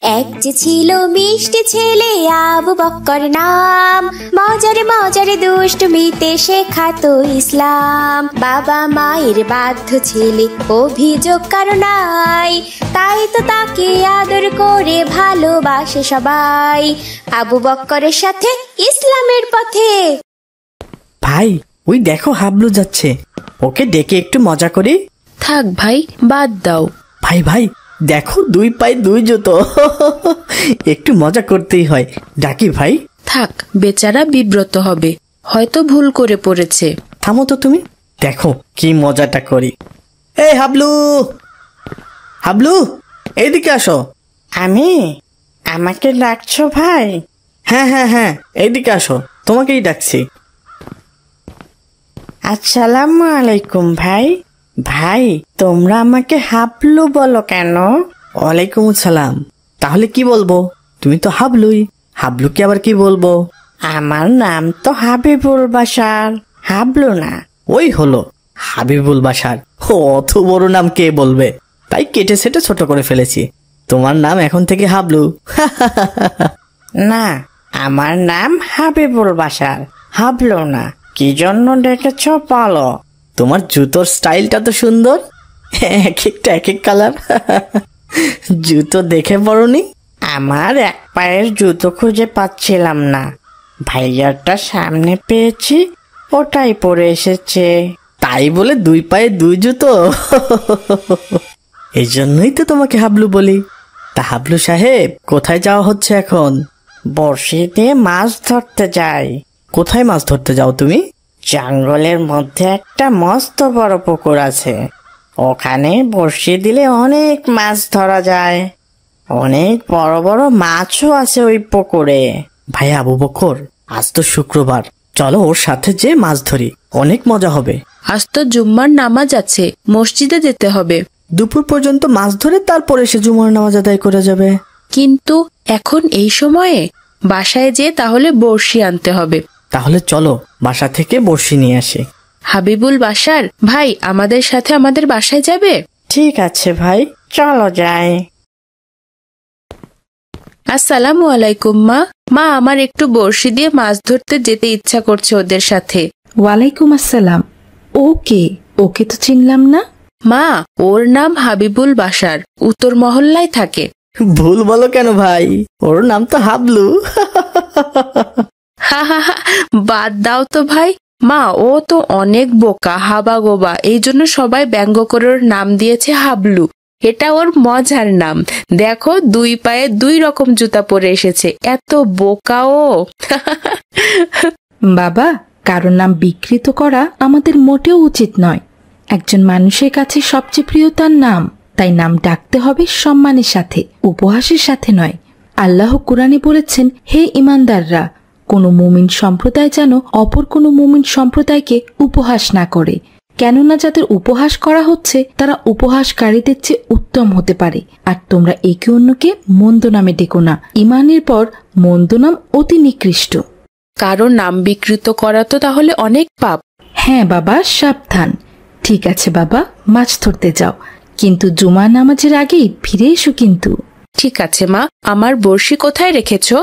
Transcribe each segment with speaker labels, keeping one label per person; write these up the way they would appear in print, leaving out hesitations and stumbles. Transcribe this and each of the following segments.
Speaker 1: এক যে ছিল মিষ্টি ছেলে আবু বক্কর নাম, মজারে মজারে দুষ্টমিতে শেখাতো ইসলাম। বাবা মায়ের বাধ্য ছেলে অভিযোগ কারো নাই, তাই তো তাকে আদর করে ভালোবাসে সবাই। আবু বক্করের সাথে ইসলামের পথে।
Speaker 2: ভাই ওই দেখো হাবলু যাচ্ছে, ওকে ডেকে একটু মজা করি।
Speaker 3: থাক ভাই, বাদ দাও।
Speaker 2: ভাই ভাই দেখো দুই পায়ে দুই জুতো, একটু মজা করতেই হয়, ডাকি ভাই।
Speaker 3: থাক, বেচারা বিব্রত হবে, হয়তো ভুল করে পড়েছে।
Speaker 2: থামো তো তুমি, দেখো কি মজাটা করি। এই হাবলু, হাবলু এইদিকে আসো।
Speaker 4: আমি? আমাকে ডাকছো ভাই?
Speaker 2: হ্যাঁ হ্যাঁ হ্যাঁ, এইদিকে আসো, তোমাকেই ডাকছি।
Speaker 4: আসসালামু আলাইকুম ভাই। ভাই তোমরা আমাকে হাবলু বলো কেন?
Speaker 2: ওয়ালাইকুম আসসালাম। তাহলে কি বলবো? তুমি তো হাবলুই, হাবলুকে আবার কি বলবো?
Speaker 4: আমার নাম তো হাবিবুল বাশার, হাবলু না।
Speaker 2: ওই হলো হাবিবুল বাশার, অত বড় নাম কে বলবে, তাই কেটে সেটে ছোট করে ফেলেছি। তোমার নাম এখন থেকে হাবলু।
Speaker 4: না, আমার নাম হাবিবুল বাশার, হাবলু না। কি জন্য ডেকেছো বলো?
Speaker 2: তোমার জুতোর স্টাইলটা তো সুন্দর, এক একটা এক এক কালার। জুতো দেখে পড়নি?
Speaker 4: আমার এক পায়ের জুতো খুঁজে পাচ্ছিলাম না, ভাইয়ারটা সামনে পেয়েছি, ওটাই পরে এসেছে।
Speaker 2: তাই বলে দুই পায়ে দুই জুতো? এই জন্যই তো তোমাকে হাবলু বলি। তা হাবলু সাহেব, কোথায় যাওয়া হচ্ছে এখন?
Speaker 4: বড়শি দিয়ে মাছ ধরতে যাই।
Speaker 2: কোথায় মাছ ধরতে যাও তুমি?
Speaker 4: জঙ্গলের মধ্যে একটা মস্ত বড় পুকুর আছে, ওখানে বড়শি দিলে অনেক মাছ ধরা যায়। অনেক বড় বড় মাছও আছে ওই পুকুরে।
Speaker 2: ভাই আবু বকর, আজ তো শুক্রবার, চলো ওর সাথে যে মাছ ধরি, অনেক মজা হবে।
Speaker 3: আজ তো জুম্মার নামাজ আছে, মসজিদে যেতে হবে।
Speaker 2: দুপুর পর্যন্ত মাছ ধরে তারপরে সে জুমার নামাজ আদায় করে যাবে।
Speaker 3: কিন্তু এখন এই সময়ে বাসায় যেয়ে তাহলে বড়শি আনতে হবে।
Speaker 2: তাহলে চলো বাসা থেকে বড়শি নিয়ে আসি।
Speaker 3: হাবিবুল বাশার ভাই আমাদের সাথে আমাদের বাসায় যাবে?
Speaker 4: ঠিক আছে ভাই, চলো যাই।
Speaker 3: আসসালামু আলাইকুম মা। মা, আমার একটু বড়শি দিয়ে মাছ ধরতে যেতে ইচ্ছা করছে ওদের সাথে।
Speaker 5: ওয়ালাইকুম আসসালাম। ওকে ওকে তো চিনলাম না।
Speaker 3: মা, ওর নাম হাবিবুল বাশার, উত্তর মহল্লায় থাকে।
Speaker 2: ভুল বলো কেন ভাই, ওর নাম তো হাবলু।
Speaker 3: হা হা হা, বাদ দাও তো ভাই। মা, ও তো অনেক বোকা, হাবা গোবা, এই জন্য সবাই ব্যঙ্গ করে ওর নাম দিয়েছে হাবলু। এটা ওর মজার নাম। দেখো দুই পায়ে দুই রকম জুতা পরে এসেছে, এত বোকা ও।
Speaker 5: বাবা, কারোর নাম বিকৃত করা আমাদের মোটেও উচিত নয়। একজন মানুষের কাছে সবচেয়ে প্রিয় তার নাম, তাই নাম ডাকতে হবে সম্মানের সাথে, উপহাসের সাথে নয়। আল্লাহ কুরআনে বলেছেন, হে ঈমানদাররা, কোনো মুমিন সম্প্রদায় যেন অপর কোনো মুমিন সম্প্রদায়কে উপহাস না করে, কেননা যাদের উপহাস করা হচ্ছে তারা উপহাসকারীদের চেয়ে উত্তম হতে পারে। আর তোমরা একে অন্যকে মন্দ নামে ডেকো না, ঈমানের পর মন্দ নাম অতি নিকৃষ্ট।
Speaker 3: কারোর নাম বিকৃত করা তো তাহলে অনেক পাপ।
Speaker 5: হ্যাঁ বাবা, সাবধান। ঠিক আছে বাবা, মাছ ধরতে যাও, কিন্তু জুমা নামাজের আগেই ফিরে এসো কিন্তু।
Speaker 3: ঠিক আছে মা। আমার বড়শি কোথায় রেখেছো?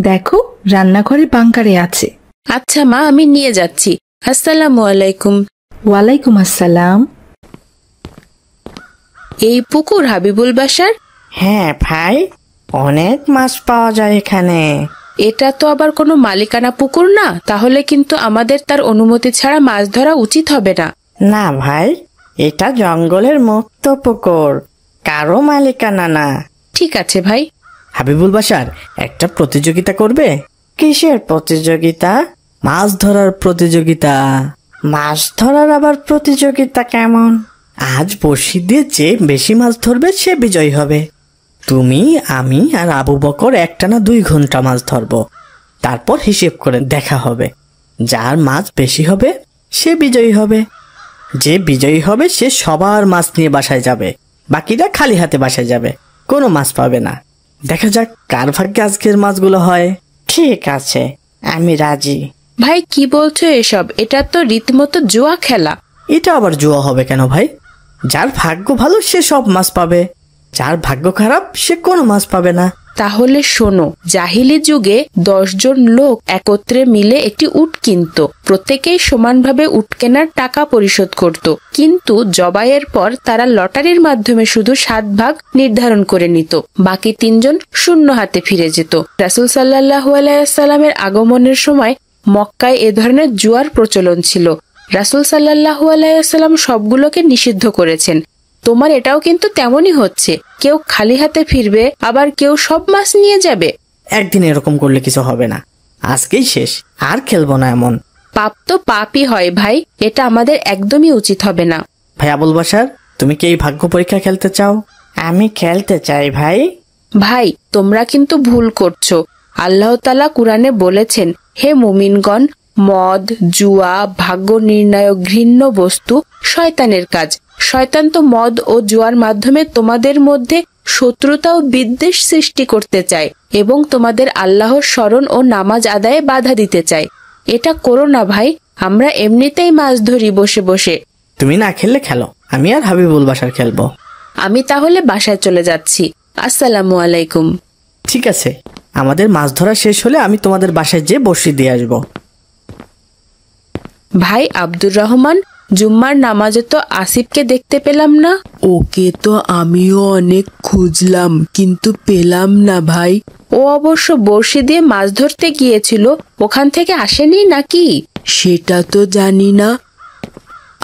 Speaker 5: দেখো, রান্নাঘরে বাংকারে আছে।
Speaker 3: আচ্ছা মা, আমি নিয়ে যাচ্ছি। আসসালামু আলাইকুম।
Speaker 5: ওয়ালাইকুম আসসালাম।
Speaker 3: এই পুকুর হাবিবুল বাশার?
Speaker 4: হ্যাঁ ভাই, অনেক মাছ পাওয়া যায় এখানে।
Speaker 3: এটা তো আবার কোনো মালিকানা পুকুর না, তাহলে কিন্তু আমাদের তার অনুমতি ছাড়া মাছ ধরা উচিত হবে না।
Speaker 4: না ভাই, এটা জঙ্গলের মুক্ত পুকুর, কারো মালিকানা না।
Speaker 3: ঠিক আছে ভাই।
Speaker 2: হাবিবুল বাশার, একটা প্রতিযোগিতা করবে?
Speaker 4: কিসের প্রতিযোগিতা?
Speaker 2: মাছ ধরার প্রতিযোগিতা।
Speaker 4: মাছ ধরার আবার প্রতিযোগিতা কেমন?
Speaker 2: আজ বড়শি দিয়ে যে বেশি মাছ ধরবে সে বিজয়ী হবে। তুমি, আমি আর আবু বকর একটানা 2 ঘন্টা মাছ ধরবো, তারপর হিসেব করে দেখা হবে। যার মাছ বেশি হবে সে বিজয়ী হবে। যে বিজয়ী হবে সে সবার মাছ নিয়ে বাসায় যাবে, বাকিরা খালি হাতে বাসায় যাবে, কোনো মাছ পাবে না। দেখা যাক কার ভাগ্যে আজকের মাছগুলো হয়।
Speaker 4: ঠিক আছে, আমি রাজি।
Speaker 3: ভাই কি বলছো এসব? এটা তো রীতিমতো জুয়া খেলা।
Speaker 2: এটা আবার জুয়া হবে কেন ভাই? যার ভাগ্য ভালো সে সব মাছ পাবে, যার ভাগ্য খারাপ সে কোনো মাছ পাবে না।
Speaker 3: তাহলে শোনো, জাহিলি যুগে 10 জন লোক একত্রে মিলে একটি উট কিনত। প্রত্যেকেই সমানভাবে উট কেনার টাকা পরিশোধ করত, কিন্তু জবাইয়ের পর তারা লটারির মাধ্যমে শুধু 7 ভাগ নির্ধারণ করে নিত। বাকি 3 জন শূন্য হাতে ফিরে যেত। রাসূল সাল্লাল্লাহু আলাইহি ওয়াসাল্লামের আগমনের সময় মক্কায় এ ধরনের জুয়ার প্রচলন ছিল। রাসূল সাল্লাল্লাহু আলাইহি ওয়াসাল্লাম সবগুলোকে নিষিদ্ধ করেছেন। তোমার এটাও কিন্তু তেমনই হচ্ছে, কেউ খালি হাতে ফিরবে, আবার কেউ সব মাছ নিয়ে যাবে।
Speaker 2: একদিন এরকম করলে কিছু হবে না, আজকেই শেষ, আর খেলবো না এমন।
Speaker 3: পাপ তো পাপই হয় ভাই, এটা আমাদের একদমই উচিত হবে না।
Speaker 2: ভাই আবুল বাশার, তুমি কি এই ভাগ্য পরীক্ষা খেলতে চাও?
Speaker 4: আমি খেলতে চাই ভাই।
Speaker 3: ভাই, তোমরা কিন্তু ভুল করছো। আল্লাহ তাআলা কুরআনে বলেছেন, হে মুমিনগণ, মদ, জুয়া, ভাগ্য নির্ণায়ক ঘৃণ্য বস্তু শয়তানের কাজ। শয়তান তো মদ ও জুয়ার মাধ্যমে তোমাদের মধ্যে শত্রুতা ও বিদ্বেষ সৃষ্টি করতে চায় এবং তোমাদের আল্লাহর স্মরণ ও নামাজ আদায়ে বাধা দিতে চায়। এটা করো না ভাই, আমরা এমনিতেই মাছ ধরি বসে বসে।
Speaker 2: তুমি না খেললে খেলো, আমি আর হাবিবুল বাশার খেলবো।
Speaker 3: আমি তাহলে বাসায় চলে যাচ্ছি। আসসালামু আলাইকুম।
Speaker 2: ঠিক আছে, আমাদের মাছ ধরা শেষ হলে আমি তোমাদের বাসায় যেয়ে বড়শি দিয়ে আসবো।
Speaker 3: ভাই আব্দুর রহমান, জুম্মার নামাজে তো আসিফকে দেখতে পেলাম না।
Speaker 6: ওকে তো আমিও অনেক খুঁজলাম, কিন্তু পেলাম না ভাই।
Speaker 3: ও অবশ্য বড়শি দিয়ে মাছ ধরতে গিয়েছিল, ওখান থেকে আসেনি নাকি?
Speaker 6: সেটা তো জানি না।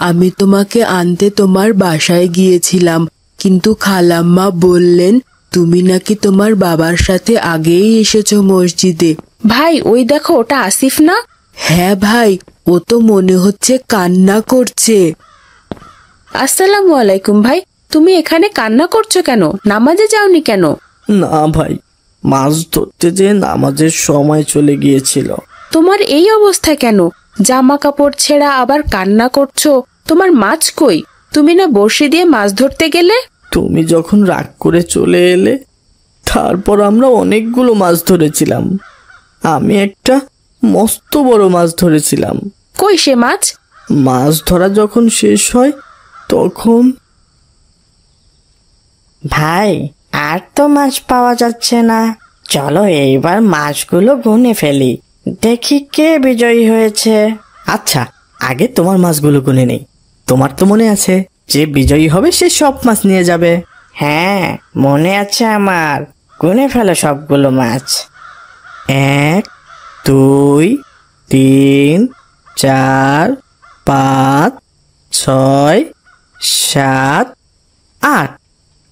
Speaker 6: আমি তোমাকে আনতে তোমার বাসায় গিয়েছিলাম, কিন্তু খালাম্মা বললেন তুমি নাকি তোমার বাবার সাথে আগেই এসেছো মসজিদে।
Speaker 3: ভাই, ওই দেখো, ওটা আসিফ না?
Speaker 6: হ্যাঁ ভাই, ও তো মনে হচ্ছে কান্না করছে।
Speaker 3: আসসালামু আলাইকুম ভাই, তুমি এখানে কান্না করছো কেন? নামাজে যাওনি কেন?
Speaker 2: না ভাই, মাছ ধরতে যে নামাজের সময় চলে গিয়েছিল।
Speaker 3: তোমার এই অবস্থা কেন? জামা কাপড় ছেঁড়া, আবার কান্না করছো। তোমার মাছ কই? তুমি না বড়শি দিয়ে মাছ ধরতে গেলে?
Speaker 2: তুমি যখন রাগ করে চলে এলে, তারপর আমরা অনেকগুলো মাছ ধরেছিলাম। আমি একটা মস্ত বড় মাছ ধরেছিলাম।
Speaker 3: কই সে মাছ?
Speaker 2: মাছ ধরা যখন শেষ হয় তখন।
Speaker 4: ভাই, আর তো মাছ পাওয়া যাচ্ছে না। চলো এইবার মাছগুলো গুনে ফেলি, দেখি কে বিজয়ী হয়েছে।
Speaker 2: আচ্ছা, আগে তোমার মাছগুলো গুনে নেই। তোমার তো মনে আছে, যে বিজয়ী হবে সে সব মাছ নিয়ে যাবে।
Speaker 4: হ্যাঁ, মনে আছে আমার। গুনে ফেলো সবগুলো মাছ।
Speaker 2: 1 2 3 4 5 6 7 8।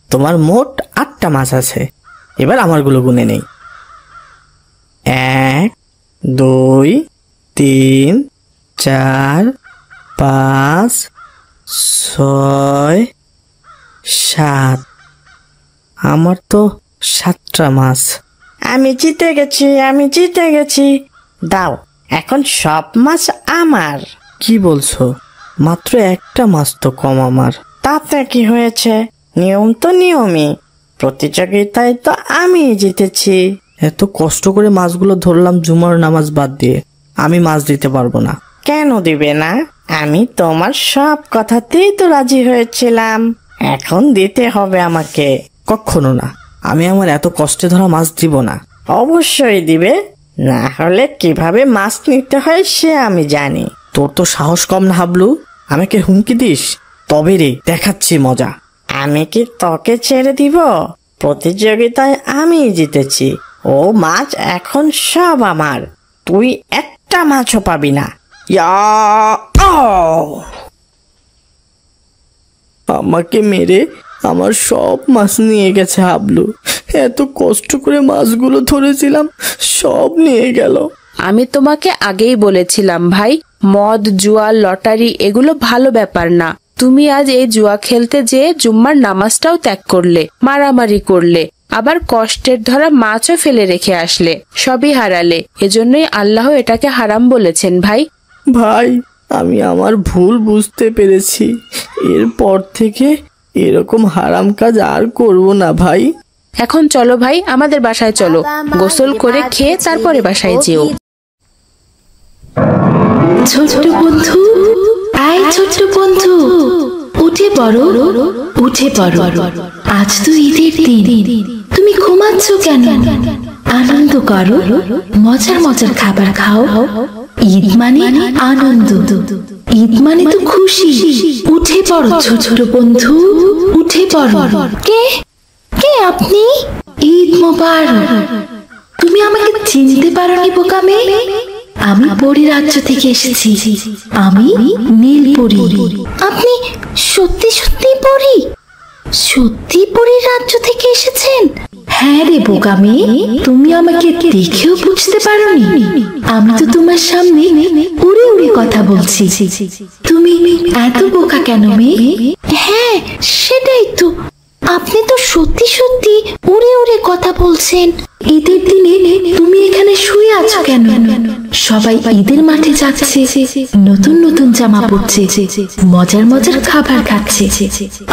Speaker 2: তোমার মোট 8টা মাছ আছে। এবার আমারগুলো গুনে নেই। 1 2 3 4 5 6 7। আমার তো 7টা মাছ।
Speaker 4: আমি জিতে গেছি। দাও, এখন সব মাছ আমার।
Speaker 2: কি বলছো? মাত্র একটা মাছ তো কম আমার।
Speaker 4: তাতে কি হয়েছে? নিয়ম তো নিয়মই। প্রতিযোগিতায় তো আমি জিতেছি।
Speaker 2: এত কষ্ট করে মাছগুলো ধরলাম জুমার নামাজ বাদ দিয়ে, আমি মাছ দিতে পারবো না।
Speaker 4: কেন দিবে না? আমি তোমার সব কথাতেই তো রাজি হয়েছিলাম। এখন দিতে হবে আমাকে।
Speaker 2: কখনো না, আমি আমার এত কষ্টে ধরা মাছ দিব না।
Speaker 4: অবশ্যই দিবে, না হলে কিভাবে মাছ নিতে হয় সে আমি জানি।
Speaker 2: তোর তো সাহস কম না হাবলু, আমাকে হুমকি দিস? তবে রে, দেখাচ্ছি মজা।
Speaker 4: আমি কি তোকে ছেড়ে দিব? প্রতিযোগিতায় আমি জিতেছি। ও মাছ এখন সব আমার। তুই একটা মাছও পাবি না।
Speaker 2: আমাকে মেরে আমার সব মাছ নিয়ে গেছে হাবলু। এত কষ্ট করে মাছগুলো ধরেছিলাম, সব নিয়ে গেল।
Speaker 3: আমি তোমাকে আগেই বলেছিলাম ভাই, মদ, জুয়া, লটারি এগুলো ভালো ব্যাপার না। তুমি আজ এই জুয়া খেলতে যেয়ে জুম্মার নামাজটাও ত্যাগ করলে, মারামারি করলে, আবার কষ্টের ধরা মাছও ফেলে রেখে আসলে, সবই হারালে। এজন্যই আল্লাহ এটাকে হারাম বলেছেন ভাই।
Speaker 2: ভাই, আমি আমার ভুল বুঝতে পেরেছি। এরপর থেকে এরকম হারাম কাজ আর করব না ভাই।
Speaker 3: এখন চলো ভাই, আমাদের বাসায় চলো। গোসল করে খেয়ে তারপরে বাসায় যেও।
Speaker 5: ছোট্ট বন্ধু, আয় ছোট্ট বন্ধু, উঠে পড়ো, উঠে পড়ো। আজ তো ঈদের দিন, তুমি ঘুমাচ্ছ কেন? আনন্দ করো, মজার মজার খাবার খাও। ঈদ মানে আনন্দ, ঈদ মানে তো খুশি। উঠে পড়ো ছোট বন্ধু, উঠে পড়ো। কে কে আপনি? ঈদ মোবারক। তুমি আমাকে চিনতে পারোনি বোকা মেয়ে? আমি পরী রাজ্য থেকে এসেছি। আমি নীলপরী। আপনি সত্যি সত্যি পরী? সত্যি পরীর রাজ্য থেকে এসেছেন? হ্যাঁ রে বোকা মেয়ে, তুমি আমাকে দেখেও বুঝতে পারোনি? আমি তো তোমার সামনে উড়ে উড়ে কথা বলছি। তুমি এত বোকা কেন মেয়ে? হ্যাঁ সেটাই তো, আপনি তো সত্যি সত্যি উড়ে উড়ে কথা বলছেন। ঈদের দিনে তুমি এখানে শুয়ে আছো কেন? সবাই ঈদের মাঠে যাচ্ছে, নতুন নতুন জামা পরছে, মজার মজার খাবার খাচ্ছে,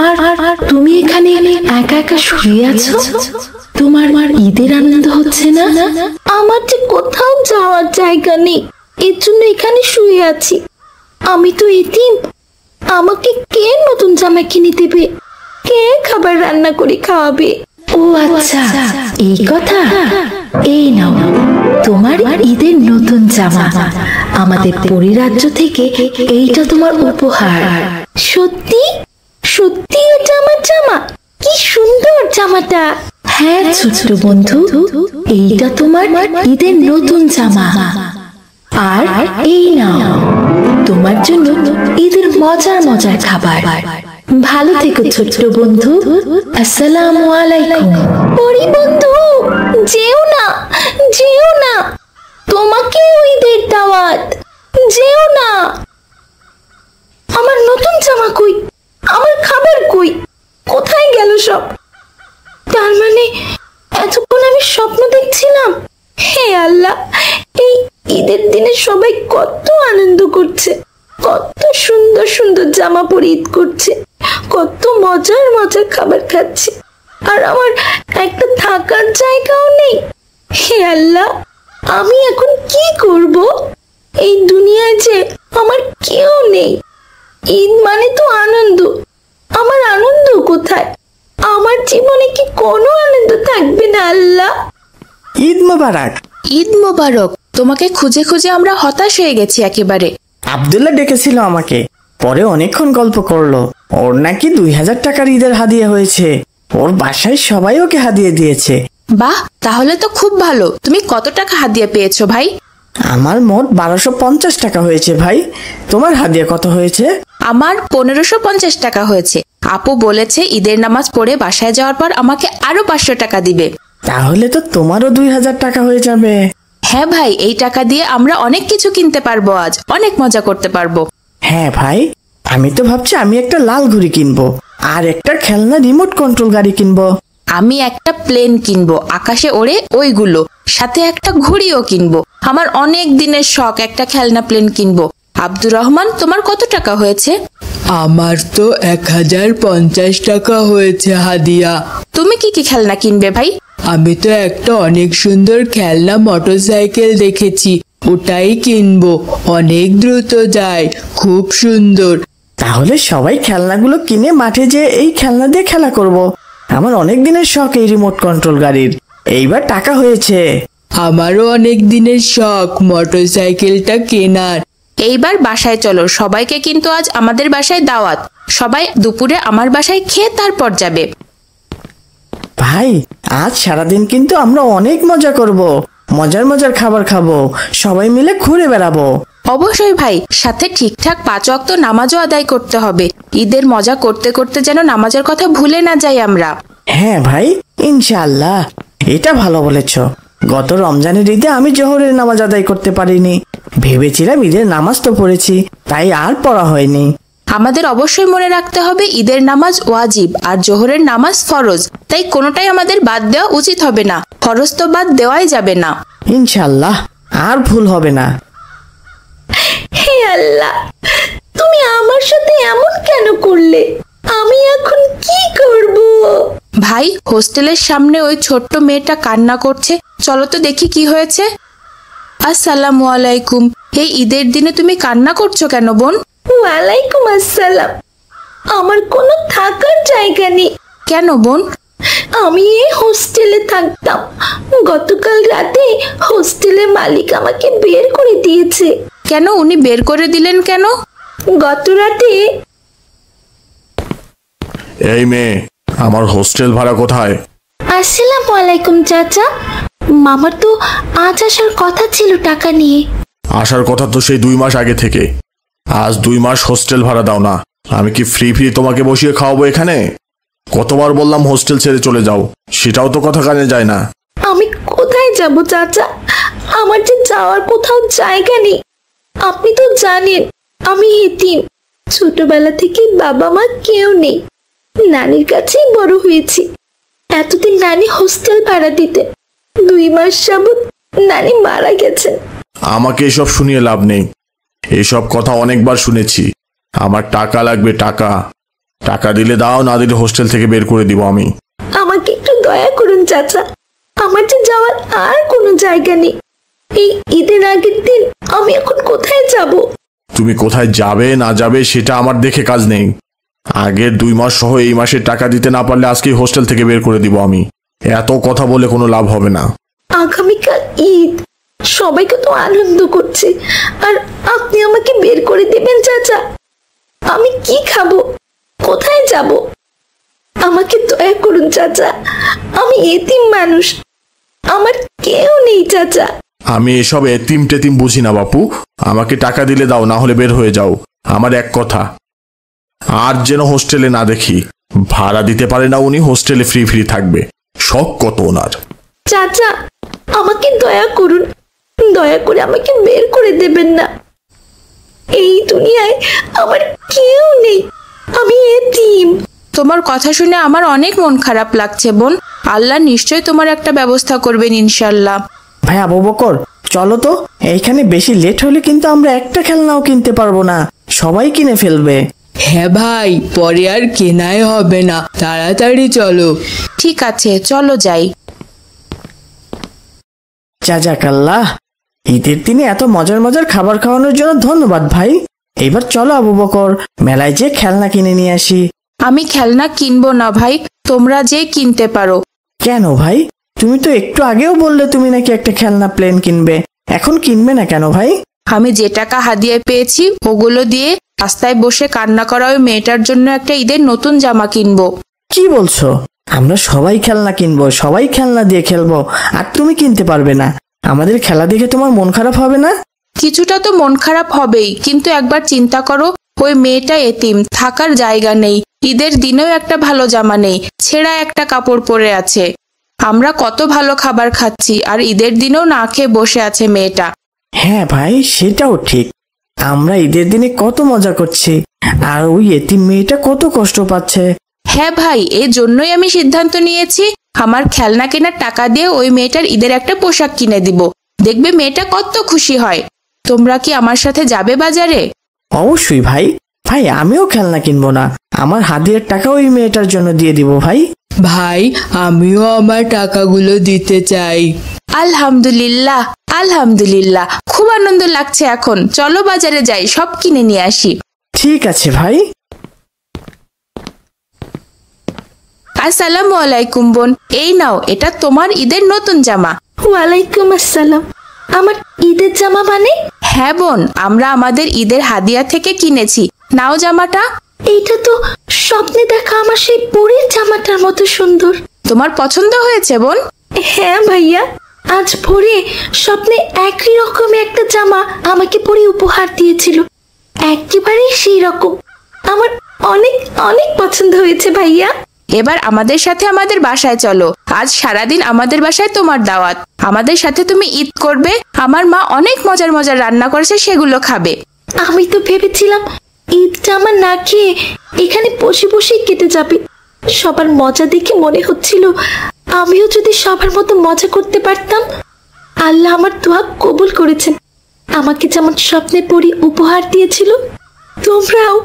Speaker 5: আর তুমি এখানে একা একা শুয়ে আছো। তোমার ঈদের আনন্দ হচ্ছে না? আমার যে কোথাও যাওয়ার জায়গা নেই, এর জন্য এখানে শুয়ে আছি। আমি তো এতিম, আমাকে কে নতুন জামা কিনে দেবে? কে খাবার রান্না করে খাওয়াবে? ও আচ্ছা, এই কথা। এই নাও তোমার ঈদের নতুন জামা, আমাদের পরিরাজ্য থেকে এইটা তোমার উপহার। সত্যি সত্যি এটা আমার জামা? কি সুন্দর জামাটা। হ্যাঁ ছোট বন্ধু, এইটা তোমার ঈদের নতুন জামা। আর এই নাও তোমার জন্য ঈদের মজার মজার খাবার। ভালো থেকো ছোট্ট বন্ধু। আসসালামু আলাইকুম। পরি বন্ধু, যেও না, যেও না, তোমাকে ঈদের দাওয়াত, যেও না। আমার নতুন জামা কই? আমার খাবার কই? কোথায় গেল সব? তার মানে এতক্ষণ আমি স্বপ্ন দেখছিলাম? হে আল্লাহ, এই ঈদের দিনে সবাই কত আনন্দ করছে, কত সুন্দর সুন্দর জামা পরে ঈদ করছে, কত মজার মজার খাবার খাচ্ছে, আর আমার একটা থাকার জায়গাও নেই। হে আল্লাহ, আমি এখন কি করব? এই দুনিয়ায় যে আমার কেউ নেই। ঈদ মানে তো আনন্দ, আমার আনন্দ কোথায়? আমার জীবনে কি কোনো আনন্দ থাকবে না? আল্লাহ,
Speaker 2: ঈদ মোবারক।
Speaker 3: ঈদ মোবারক। তোমাকে খুঁজে খুঁজে আমরা হতাশ হয়ে গেছি একেবারে।
Speaker 2: আব্দুল্লাহ ডেকেছিল আমাকে, পরে অনেকক্ষণ গল্প করলো। ওর নাকি 2000 টাকার ঈদের হাদিয়া হয়েছে, ওর বাসায় সবাই ওকে হাদিয়া দিয়েছে।
Speaker 3: বাহ, তাহলে তো খুব ভালো। তুমি কত টাকা হাদিয়া পেয়েছো ভাই?
Speaker 2: আমার মোট 1250 টাকা হয়েছে ভাই। তোমার হাদিয়া কত হয়েছে?
Speaker 3: আমার 1550 টাকা হয়েছে। আপু বলেছে ঈদের নামাজ পড়ে বাসায় যাওয়ার পর আমাকে আরো 500 টাকা দিবে।
Speaker 2: তাহলে তো তোমারও 2000 টাকা হয়ে যাবে।
Speaker 3: হ্যাঁ ভাই, এই টাকা দিয়ে আমরা অনেক কিছু কিনতে পারবো, আজ অনেক মজা করতে পারবো।
Speaker 2: হ্যাঁ ভাই, আমি তো ভাবছি আমি একটা লাল ঘুড়ি কিনবো আর একটা খেলনা রিমোট কন্ট্রোল গাড়ি কিনবো।
Speaker 3: আমি একটা প্লেন কিনবো, আকাশে ওড়ে ওইগুলো, সাথে একটা ঘুড়িও কিনবো। আমার অনেক দিনের শখ একটা খেলনা প্লেন কিনবো। আব্দুর রহমান, তোমার কত টাকা হয়েছে?
Speaker 6: আমার তো 1050 টাকা হয়েছে হাদিয়া।
Speaker 3: তুমি কি কি খেলনা কিনবে ভাই?
Speaker 6: আমি তো একটা অনেক সুন্দর খেলনা মোটরসাইকেল দেখেছি, ওটাই কিনবো। অনেক দ্রুত যায়, খুব সুন্দর।
Speaker 2: তাহলে সবাই খেলনাগুলো কিনে মাঠে যেয়ে এই খেলনা দিয়ে খেলা করব। আমার অনেক দিনের শখ এই রিমোট কন্ট্রোল গাড়ির, এইবার টাকা হয়েছে।
Speaker 6: আমারও অনেক দিনের শখ মোটরসাইকেলটা কেনার।
Speaker 3: এইবার বাসায় চলো, সবাইকে কিন্তু আজ আমাদের বাসায় দাওয়াত। সবাই দুপুরে আমার বাসায় খেয়ে তারপর যাবে।
Speaker 2: ভাই, আজ সারাদিন কিন্তু আমরা অনেক মজা করব, মজার মজার খাবার খাবো, সবাই মিলে ঘুরে বেড়াবো।
Speaker 3: অবশ্যই ভাই, সাথে ঠিকঠাক 5 ওয়াক্ত নামাজও আদায় করতে হবে। ঈদের মজা করতে করতে যেন নামাজের কথা ভুলে না যাই আমরা।
Speaker 2: হ্যাঁ ভাই, ইনশাআল্লাহ। এটা ভালো বলেছ। গত রমজানের ঈদে আমি জোহরের নামাজ আদায় করতে পারিনি, ভেবেছিলাম ঈদের নামাজ তো পড়েছি, তাই আর পড়া হয়নি।
Speaker 3: আমাদের অবশ্যই মনে রাখতে হবে ঈদের নামাজ ওয়াজিব আর জোহরের নামাজ ফরজ, তাই কোনোটাই আমাদের বাদ দেওয়া উচিত হবে না। ফরজ তো বাদ দেওয়াই যাবে না।
Speaker 2: ইনশাআল্লাহ আর ভুল হবে না।
Speaker 5: হে আল্লাহ, তুমি আমার সাথে এমন কেন করলে? আমি এখন কি করব?
Speaker 3: ভাই, হোস্টেলের সামনে ওই ছোট্ট মেয়েটা কান্না করছে, চলো তো দেখি কি হয়েছে। আসসালামু আলাইকুম। এই ঈদের দিনে তুমি কান্না করছো কেন বোন?
Speaker 5: ওয়ালাইকুম আসসালাম। আমার কোনো থাকার জায়গা নেই।
Speaker 3: কেন বোন?
Speaker 5: আমি এই হোস্টেলে থাকতাম। গতকাল রাতে হোস্টেলের মালিক আমাকে বের করে দিয়েছে।
Speaker 3: কেন, উনি বের করে দিলেন কেন?
Speaker 5: গত রাতে
Speaker 7: এই মেয়ে, আমার হোস্টেল ভাড়া কোথায়?
Speaker 5: আসসালামু আলাইকুম চাচা। মামার তো আজ আসার কথা ছিল টাকা নিয়ে।
Speaker 7: আসার কথা তো সেই 2 মাস আগে থেকে। আজ 2 মাস হোস্টেল ভাড়া দাও না। আমি কি ফ্রি তোমাকে বসিয়ে খাওয়াবো এখানে? কতবার বললাম হোস্টেল ছেড়ে চলে যাও, সেটাও তো কথা কানে যায় না।
Speaker 5: আমি কোথায় যাব চাচা? আমার যে যাওয়ার কোথাও জায়গা নেই। আপনি তো জানেন আমি এতিম। ছোটবেলা থেকে বাবা মা কেউ নেই। নানির কাছেই বড় হয়েছি। এতদিন নানি হোস্টেল ভাড়া দিতেন। 2 মাস যাবত নানি মারা গেছেন।
Speaker 7: আমাকে এসব শুনিয়ে লাভ নেই। এসব কথা অনেকবার শুনেছি। আমার টাকা লাগবে, টাকা। টাকা দিলে দাও, না দিলে হোস্টেল থেকে বের করে দিব আমি।
Speaker 5: আমাকে একটু দয়া করুন চাচা। আমার যে যাওয়ার আর কোনো জায়গা নেই। এই ঈদের আগের দিন আমি এখন কোথায় যাব?
Speaker 7: তুমি কোথায় যাবে না যাবে সেটা আমার দেখে কাজ নেই। আগের 2 মাস সহ এই মাসের টাকা দিতে না পারলে আজকেই হোস্টেল থেকে বের করে দিব আমি। এত কথা বলে কোনো লাভ হবে না।
Speaker 5: আগামীকাল ঈদ, সবাইকে তো আনন্দ করছে, আর আপনি আমাকে বের করে দেবেন চাচা? আমি কি খাবো, কোথায় যাব? আমাকে দয়া করুন চাচা। আমি এতিম মানুষ, আমার কেউ নেই চাচা।
Speaker 7: আমি এসব এতিম টেতিম বুঝি না বাপু। আমাকে টাকা দিলে দাও, না হলে বের হয়ে যাও। আমার এক কথা, আর যেন হোস্টেলে না দেখি। ভাড়া দিতে পারে না উনি, হোস্টেলে ফ্রি থাকবে। শখ কত ওনার।
Speaker 5: চাচা আমাকে দয়া করুন, দয়া করে আমাকে বের করে দেবেন না। এই দুনিয়ায় আমার কেউ নেই, আমি এতিম।
Speaker 3: তোমার কথা শুনে আমার অনেক মন খারাপ লাগছে বোন। আল্লাহ নিশ্চয় তোমার একটা ব্যবস্থা করবেন ইনশাল্লাহ।
Speaker 2: ভাই আবু বকর, চলো তো। এইখানে বেশি লেট হলে কিন্তু আমরা একটা খেলনাও কিনতে পারবো না, সবাই কিনে ফেলবে।
Speaker 6: হ্যাঁ ভাই, পরে আর কেনাই হবে না, তাড়াতাড়ি চলো।
Speaker 3: ঠিক আছে, চলো যাই।
Speaker 2: জাজাকাল্লাহ, ঈদের দিনে এত মজার মজার খাবার খাওয়ানোর জন্য ধন্যবাদ ভাই। এবার চলো আবু বকর, মেলায় যে খেলনা কিনে নিয়ে আসি।
Speaker 3: আমি খেলনা কিনবো না ভাই, তোমরা যে কিনতে পারো।
Speaker 2: কেন ভাই? তুমি তো একটু আগেও বললে তুমি নাকি একটা খেলনা প্লেন কিনবে, এখন কিনবে না কেন ভাই?
Speaker 3: আমি যে টাকা হাদিয়ায় পেয়েছি ওগুলো দিয়ে রাস্তায় বসে কান্না করা ওই মেয়েটার জন্য একটা ঈদের নতুন জামা কিনবো।
Speaker 2: কি বলছো? আমরা সবাই খেলনা কিনবো, সবাই খেলনা দিয়ে খেলবো, আর তুমি কিনতে পারবে না? আমাদের খেলা দেখে তোমার মন খারাপ হবে না?
Speaker 3: কিছুটা তো মন খারাপ হবেই, কিন্তু একবার চিন্তা করো, ওই মেয়েটা এতিম, থাকার জায়গা নেই, ঈদের দিনেও একটা ভালো জামা নেই, ছেঁড়া একটা কাপড় পরে আছে। আমরা কত ভালো খাবার খাচ্ছি, আর ঈদের দিনেও না খেয়ে বসে আছে মেয়েটা।
Speaker 2: হ্যাঁ ভাই, সেটাও ঠিক। আমরা ঈদের দিনে কত মজা করছি, আর ওই এতিম মেয়েটা কত কষ্ট পাচ্ছে।
Speaker 3: হ্যাঁ ভাই, এই জন্যই আমি সিদ্ধান্ত নিয়েছি আমার খেলনা কেনার টাকা দিয়ে ওই মেয়েটার ঈদের একটা পোশাক কিনে দিব। দেখবে মেয়েটা কত খুশি হয়। তোমরা কি আমার সাথে যাবে বাজারে?
Speaker 2: অবশ্যই ভাই। ভাই আমিও খেলনা কিনবো না, আমার হাদিয়ার টাকা ওই মেয়েটার জন্য দিয়ে দিব ভাই।
Speaker 6: ভাই আমিও আমার টাকাগুলো দিতে চাই।
Speaker 3: আলহামদুলিল্লাহ, আলহামদুলিল্লাহ, খুব আনন্দ লাগছে এখন। চলো বাজারে যাই, সব কিনে নিয়ে আসি।
Speaker 2: ঠিক আছে ভাই।
Speaker 3: আসসালামু আলাইকুম বোন, এই নাও, এটা তোমার ঈদের নতুন জামা।
Speaker 5: ওয়ালাইকুম আসসালাম। আমার ঈদের জামা মানে?
Speaker 3: হ্যাঁ বোন, আমরা আমাদের ঈদের হাদিয়া থেকে কিনেছি, নাও জামাটা।
Speaker 5: এইটা তো স্বপ্নে দেখা আমার সেই পরীর জামাটার মতো সুন্দর।
Speaker 3: তোমার পছন্দ হয়েছে বোন?
Speaker 5: হ্যাঁ ভাইয়া, আজ ভোরে স্বপ্নে একই রকমের একটা জামা আমাকে পরী উপহার দিয়েছিল, একেবারে সেই রকম। আমার অনেক অনেক পছন্দ হয়েছে ভাইয়া।
Speaker 3: এবার আমাদের সাথে আমাদের বাসায় চলো, আজ সারাদিন আমাদের বাসায় তোমার দাওয়াত। আমাদের সাথে তুমি ঈদ করবে, আমার মা অনেক মজার মজার রান্না করেছে, সেগুলো খাবে।
Speaker 5: আমি তো ভেবেছিলাম ঈদটা আমার না খেয়ে এখানে বসে বসেই কেটে যাবে। সবার মজা দেখে মনে হচ্ছিল আমিও যদি সবার মতো মজা করতে পারতাম। আল্লাহ আমার দোয়া কবুল করেছেন। আমাকে যেমন স্বপ্নে পরী উপহার দিয়েছিল, তোমরাও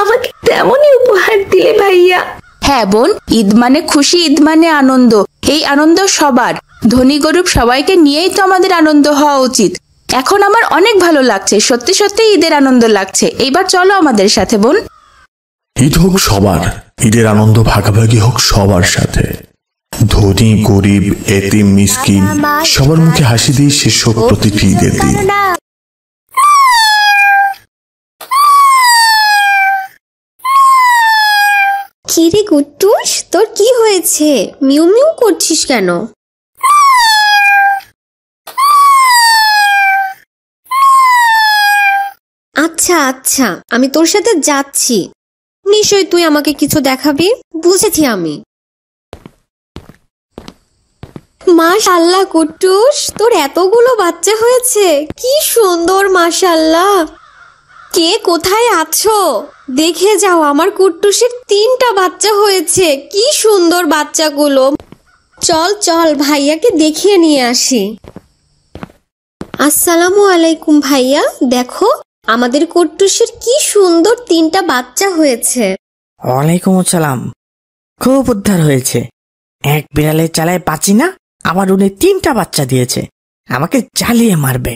Speaker 5: আমাকে তেমনই উপহার দিলে ভাইয়া।
Speaker 3: হ্যাঁ বোন, ঈদ মানে খুশি, ঈদ মানে আনন্দ। এই আনন্দ সবার, ধনী গরিব সবাইকে নিয়েই তো আমাদের আনন্দ হওয়া উচিত। এখন আমার অনেক ভালো লাগছে, সত্যি সত্যি ঈদের আনন্দ লাগছে। এইবার চলো আমাদের সাথে বোন।
Speaker 7: ঈদ হোক সবার, ঈদের আনন্দ ভাগাভাগি হোক সবার সাথে। ধনী গরিব এতিম মিসকিন সবার মুখে হাসি দিয়ে শেষ হোক প্রতিটি ঈদের দিন।
Speaker 1: কিরে কুট্টুস, তোর কি হয়েছে? মিউ মিউ করছিস কেন? আচ্ছা আচ্ছা, আমি তোর সাথে যাচ্ছি। নিশ্চয় তুই আমাকে কিছু দেখাবি, বুঝেছি আমি। মাশাআল্লাহ কুট্টুস, তোর এতগুলো বাচ্চা হয়েছে, কি সুন্দর মাশাআল্লাহ। কে কোথায় আছো? দেখে যাও, আমার কুট্টুসের 3টা বাচ্চা হয়েছে, কি সুন্দর বাচ্চাগুলো। চল চল ভাইয়াকে দেখিয়ে নিয়ে আসি। আসসালামু আলাইকুম ভাইয়া, দেখো আমাদের কুট্টুসের কি সুন্দর 3টা বাচ্চা হয়েছে।
Speaker 2: ওয়ালাইকুম আসসালাম। খুব উদ্ধার হয়েছে। এক বিড়ালের চালায় বাঁচি না, আবার উনি 3টা বাচ্চা দিয়েছে। আমাকে জ্বালিয়ে মারবে।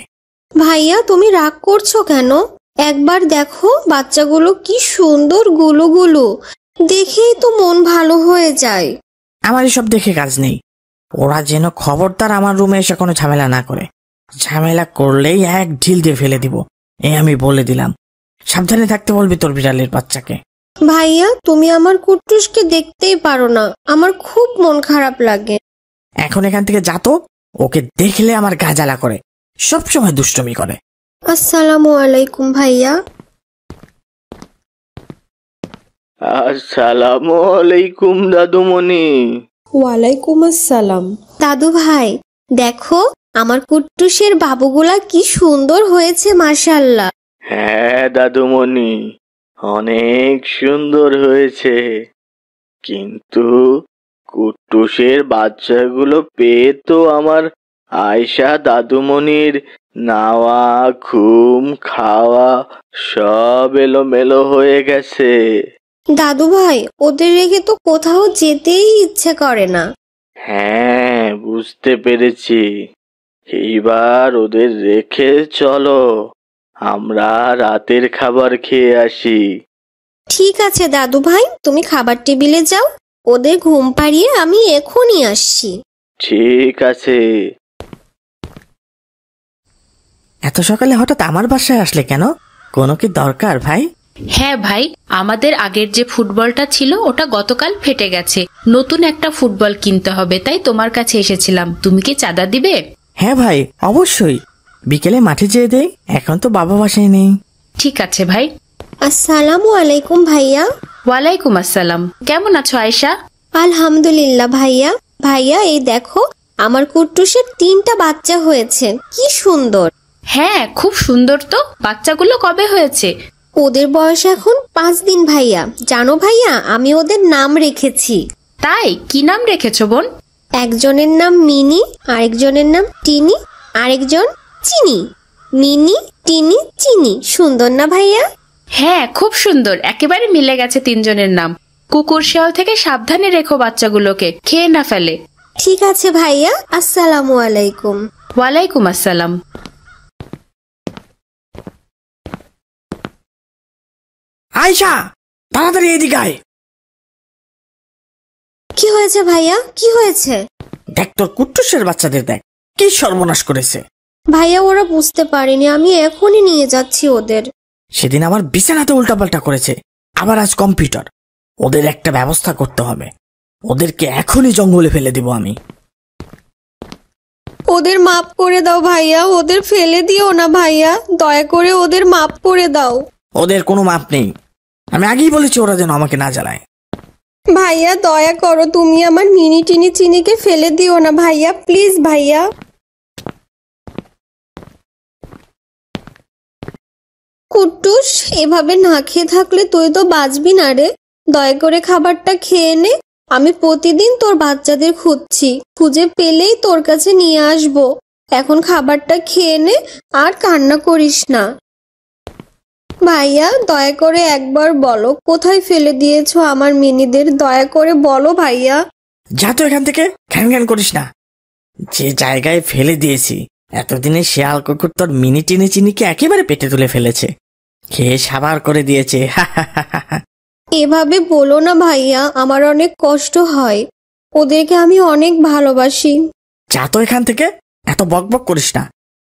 Speaker 1: ভাইয়া তুমি রাগ করছো কেন? একবার দেখো বাচ্চাগুলো কি সুন্দর গুলো, দেখেই তো মন ভালো হয়ে যায়।
Speaker 2: আমার এসব দেখে কাজ নেই। ওরা যেন খবরদার আমার রুমে এসে কোনো ঝামেলা না করে। ঝামেলা করলেই এক ঢিল দিয়ে ফেলে দিব, আমি বলে দিলাম। সাবধানে থাকতে বলবি তোর বিড়ালের বাচ্চাকে।
Speaker 1: ভাইয়া তুমি আমার কুট্টুসকে দেখতেই পারো না, আমার খুব মন খারাপ লাগে।
Speaker 2: এখন এখান থেকে যা তো, ওকে দেখলে আমার গা জ্বালা করে, সবসময় দুষ্টুমি করে।
Speaker 1: আসসালামু আলাইকুম ভাইয়া।
Speaker 8: আসসালামু আলাইকুম দাদুমণি।
Speaker 1: ওয়ালাইকুম আসসালাম। দাদু ভাই দেখো আমার কুট্টুসের বাবুগুলা কি সুন্দর হয়েছে মাশাআল্লাহ।
Speaker 8: হ্যাঁ দাদুমণি, অনেক সুন্দর হয়েছে, কিন্তু কুট্টুসের বাচ্চাগুলো পেয়ে তো আমার আয়শা দাদুমণির নাওয়া ঘুম খাওয়া সব এলোমেলো হয়ে গেছে।
Speaker 1: দাদু ভাই ওদের রেখে তো কোথাও যেতেই ইচ্ছে করে না।
Speaker 8: হ্যাঁ বুঝতে পেরেছি, এইবার ওদের রেখে চলো, আমরা রাতের খাবার খেয়ে আসি।
Speaker 1: ঠিক আছে দাদু ভাই, তুমি খাবার টেবিলে যাও, ওদের ঘুম পাড়িয়ে আমি এখনই আসছি।
Speaker 8: ঠিক আছে।
Speaker 2: এত সকালে হঠাৎ আমার বাসায় আসলে কেন? কোনো কি দরকার ভাই?
Speaker 3: হ্যাঁ ভাই, আমাদের আগের যে ফুটবলটা ছিল ওটা গতকাল ফেটে গেছে, নতুন একটা ফুটবল কিনতে হবে, তাই তোমার কাছে এসেছিলাম। তুমি কি চাঁদা দিবে?
Speaker 2: হ্যাঁ ভাই অবশ্যই, বিকেলে মাঠে যেয়ে দেই, এখন তো বাবা বাসায় নেই।
Speaker 3: ঠিক আছে ভাই।
Speaker 1: আসসালামু আলাইকুম ভাইয়া।
Speaker 3: ওয়ালাইকুম আসসালাম। কেমন আছো আয়েশা?
Speaker 1: আলহামদুলিল্লাহ ভাইয়া। ভাইয়া এই দেখো আমার কুট্টুসের 3টা বাচ্চা হয়েছে, কি সুন্দর।
Speaker 3: হ্যাঁ খুব সুন্দর তো। বাচ্চাগুলো কবে হয়েছে?
Speaker 1: ওদের বয়স এখন 5 দিন ভাইয়া। জানো ভাইয়া আমি ওদের নাম রেখেছি।
Speaker 3: তাই? কি নাম রেখেছো বোন?
Speaker 1: একজনের নাম মিনি, আরেকজনের নাম টিনি, আরেকজন চিনি। মিনি টিনি চিনি, সুন্দর না ভাইয়া?
Speaker 3: হ্যাঁ খুব সুন্দর, একেবারে মিলে গেছে 3 জনের নাম। কুকুর শিয়াল থেকে সাবধানে রেখো বাচ্চাগুলোকে, খেয়ে না ফেলে।
Speaker 1: ঠিক আছে ভাইয়া, আসসালামু আলাইকুম।
Speaker 3: ওয়ালাইকুম আসসালাম।
Speaker 2: আয়শা তাড়াতাড়ি এদিকে আয়।
Speaker 1: কি হয়েছে ভাইয়া, কি হয়েছে?
Speaker 2: দেখ তোর কুট্টুসের বাচ্চাদের দেখ, কি সর্বনাশ করেছে।
Speaker 1: ভাইয়া ওরা বুঝতে পারেনি, আমি এখনই নিয়ে যাচ্ছি ওদের।
Speaker 2: সেদিন আমার বিছানাতে উল্টাপাল্টা করেছে, আবার আজ কম্পিউটার। ওদের একটা ব্যবস্থা করতে হবে, ওদেরকে এখনই জঙ্গলে ফেলে দিব আমি।
Speaker 1: ওদের মাফ করে দাও ভাইয়া, ওদের ফেলে দিও না ভাইয়া, দয়া করে ওদের মাফ করে দাও।
Speaker 2: ওদের কোনো মাপ নেই, আমি আগেই বলেছি ওরা যেন আমাকে না জ্বালায়।
Speaker 1: ভাইয়া দয়া করো, তুমি আমার মিনি টিনি চিনিকে ফেলে দিও না ভাইয়া, প্লিজ ভাইয়া। কুট্টুস এভাবে না খেয়ে থাকলে তুই তো বাঁচবি না রে, দয়া করে খাবারটা খেয়ে নে। আমি প্রতিদিন তোর বাচ্চাদের খুঁজছি, খুঁজে পেলেই তোর কাছে নিয়ে আসবো। এখন খাবারটা খেয়ে নে, আর কান্না করিস না। ভাইয়া দয়া করে একবার বলো কোথায় ফেলে দিয়েছো আমার মিনিদের, দয়া করে বলো ভাইয়া।
Speaker 2: যা তো এখান থেকে, ঘ্যান ঘ্যান করিস না। যে জায়গায় ফেলে দিয়েছি এতদিনে শিয়াল কুকুর তোর মিনি টিনি চিনিকে একেবারে পেটে তুলে ফেলেছে, খেয়ে সাবার করে দিয়েছে।
Speaker 1: এভাবে বলো না ভাইয়া, আমার অনেক কষ্ট হয়।
Speaker 9: ওদেরকে আমি অনেক ভালোবাসি।
Speaker 2: যা তো এখান থেকে, এত বক বক করিস না।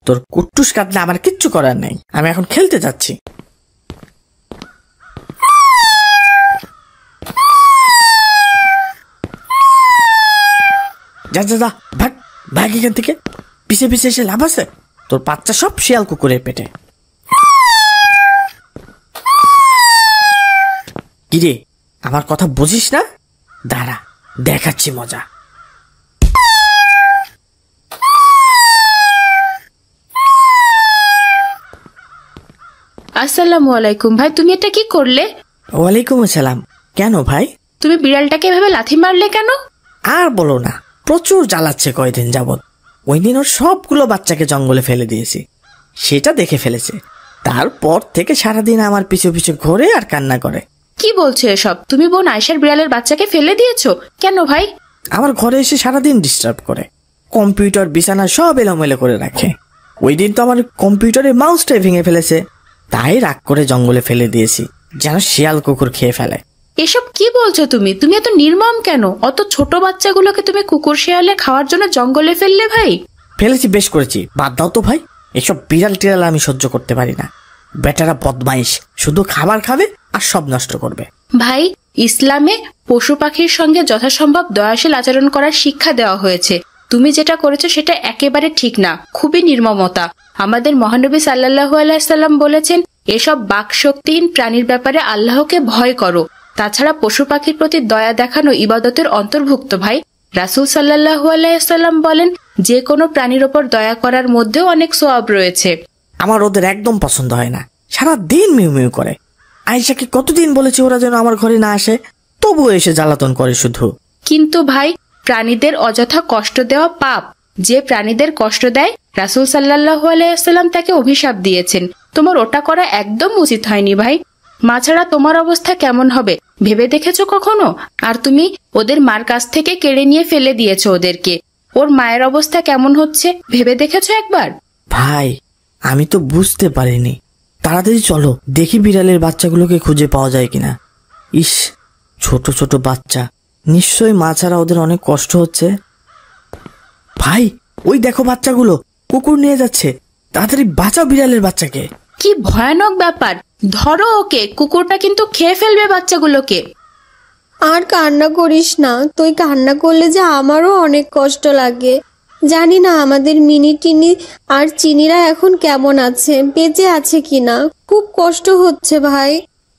Speaker 2: তোর কুট্টুস কাটলে আমার কিচ্ছু করার নেই, আমি এখন খেলতে যাচ্ছি। যা যা যা, ভাগ ভাগ এখান থেকে। পিছে পিছে এসে লাভ আছে? তোর বাচ্চা সব শিয়াল কুকুরের পেটে। কিরে, আমার কথা বুঝিস না? দাঁড়া, দেখাচ্ছি মজা।
Speaker 3: আসসালামু আলাইকুম ভাই, তুমি এটা কি করলে?
Speaker 2: ওয়ালাইকুম আসসালাম। কেন ভাই?
Speaker 3: তুমি বিড়ালটাকে এভাবে লাথি মারলে কেন?
Speaker 2: আর বলো না, প্রচুর জ্বালাচ্ছে কয়দিন যাবত। ওই দিন ওর সবগুলো বাচ্চাকে জঙ্গলে ফেলে দিয়েছি, সেটা দেখে ফেলেছে। তারপর থেকে সারাদিন আমার পিছু পিছু ঘোরে আর কান্না করে।
Speaker 3: কি বলছো এসব? তুমি বোন আয়েশার বিড়ালের বাচ্চাকে ফেলে দিয়েছো কেন ভাই?
Speaker 2: আমার ঘরে এসে সারাদিন ডিস্টার্ব করে, কম্পিউটার বিছানা সব এলোমেলো করে রাখে। ওই দিন তো আমার কম্পিউটারে মাউসটাই ভেঙে ফেলেছে, তাই রাগ করে জঙ্গলে ফেলে দিয়েছি, যেন শিয়াল কুকুর খেয়ে ফেলে।
Speaker 3: এসব কি বলছো তুমি? তুমি এত নির্মম কেন? অত ছোট বাচ্চাগুলোকে তুমি কুকুর শিয়ালে খাওয়ার জন্য জঙ্গলে ফেললে ভাই?
Speaker 2: ফেলেছি, বেশ করেছি, বাদ দাও তো ভাই। এসব বিড়াল টিড়াল আমি সহ্য করতে পারি না। বেটারা বদমাইশ, শুধু খাবার খাবে আর সব নষ্ট করবে।
Speaker 3: ভাই, ইসলামে পশু পাখির সঙ্গে যথাসম্ভব দয়াশীল আচরণ করার শিক্ষা দেওয়া হয়েছে। তুমি যেটা করেছো সেটা একেবারে ঠিক না, খুবই নির্মমতা। আমাদের মহানবী সাল্লাল্লাহু আলাইহি সাল্লাম বলেছেন, এসব বাকশক্তিহীন প্রাণীর ব্যাপারে আল্লাহকে ভয় করো। তাছাড়া পশু পাখির প্রতি দয়া দেখানো ইবাদতের অন্তর্ভুক্ত ভাই। রাসূল সাল্লাল্লাহু আলাইহি সাল্লাম বলেন, যে কোনো প্রাণীর ওপর দয়া করার মধ্যেও অনেক সওয়াব রয়েছে।
Speaker 2: আমার ওদের একদম পছন্দ হয় না, সারা দিন মিউ মিউ করে। আয়েশাকে কতদিন বলেছি ওরা যেন আমার ঘরে না আসে, তবুও এসে জ্বালাতন করে শুধু।
Speaker 3: কিন্তু ভাই, প্রাণীদের অযথা কষ্ট দেওয়া পাপ। যে প্রাণীদের কষ্ট দেয়, রাসূল সাল্লাল্লাহু আলাইহি ওয়াসাল্লাম তাকে অভিশাপ দিয়েছেন। তোমার ওটা করা একদম উচিত হয়নি ভাই। মা ছাড়া তোমার অবস্থা কেমন হবে ভেবে দেখেছো কখনো? আর তুমি ওদের মার কাছ থেকে কেড়ে নিয়ে ফেলে দিয়েছো ওদেরকে। ওর মায়ের অবস্থা কেমন হচ্ছে ভেবে দেখেছো একবার?
Speaker 2: ভাই, আমি তো বুঝতে পারিনি। তাড়াতাড়ি চলো, দেখি বিড়ালের বাচ্চাগুলোকে খুঁজে পাওয়া যায় কিনা। ইস, ছোট ছোট বাচ্চা, নিশ্চয়ই মা ছাড়া ওদের অনেক কষ্ট হচ্ছে। ভাই, ওই দেখো বাচ্চাগুলো, কুকুর নিয়ে যাচ্ছে। তাড়াতাড়ি বাঁচাও বিড়ালের বাচ্চাকে।
Speaker 3: কি ভয়ানক ব্যাপার! ধরো ওকে, কুকুরটা কিন্তু খেয়ে ফেলবে বাচ্চাগুলোকে।
Speaker 9: আর কান্না করিস না, তুই কান্না করলে যে আমারও অনেক কষ্ট লাগে। জানি না আমাদের মিনি টিনি আর চিনিরা এখন কেমন আছে, বেঁচে আছে কিনা। খুব কষ্ট হচ্ছে ভাই।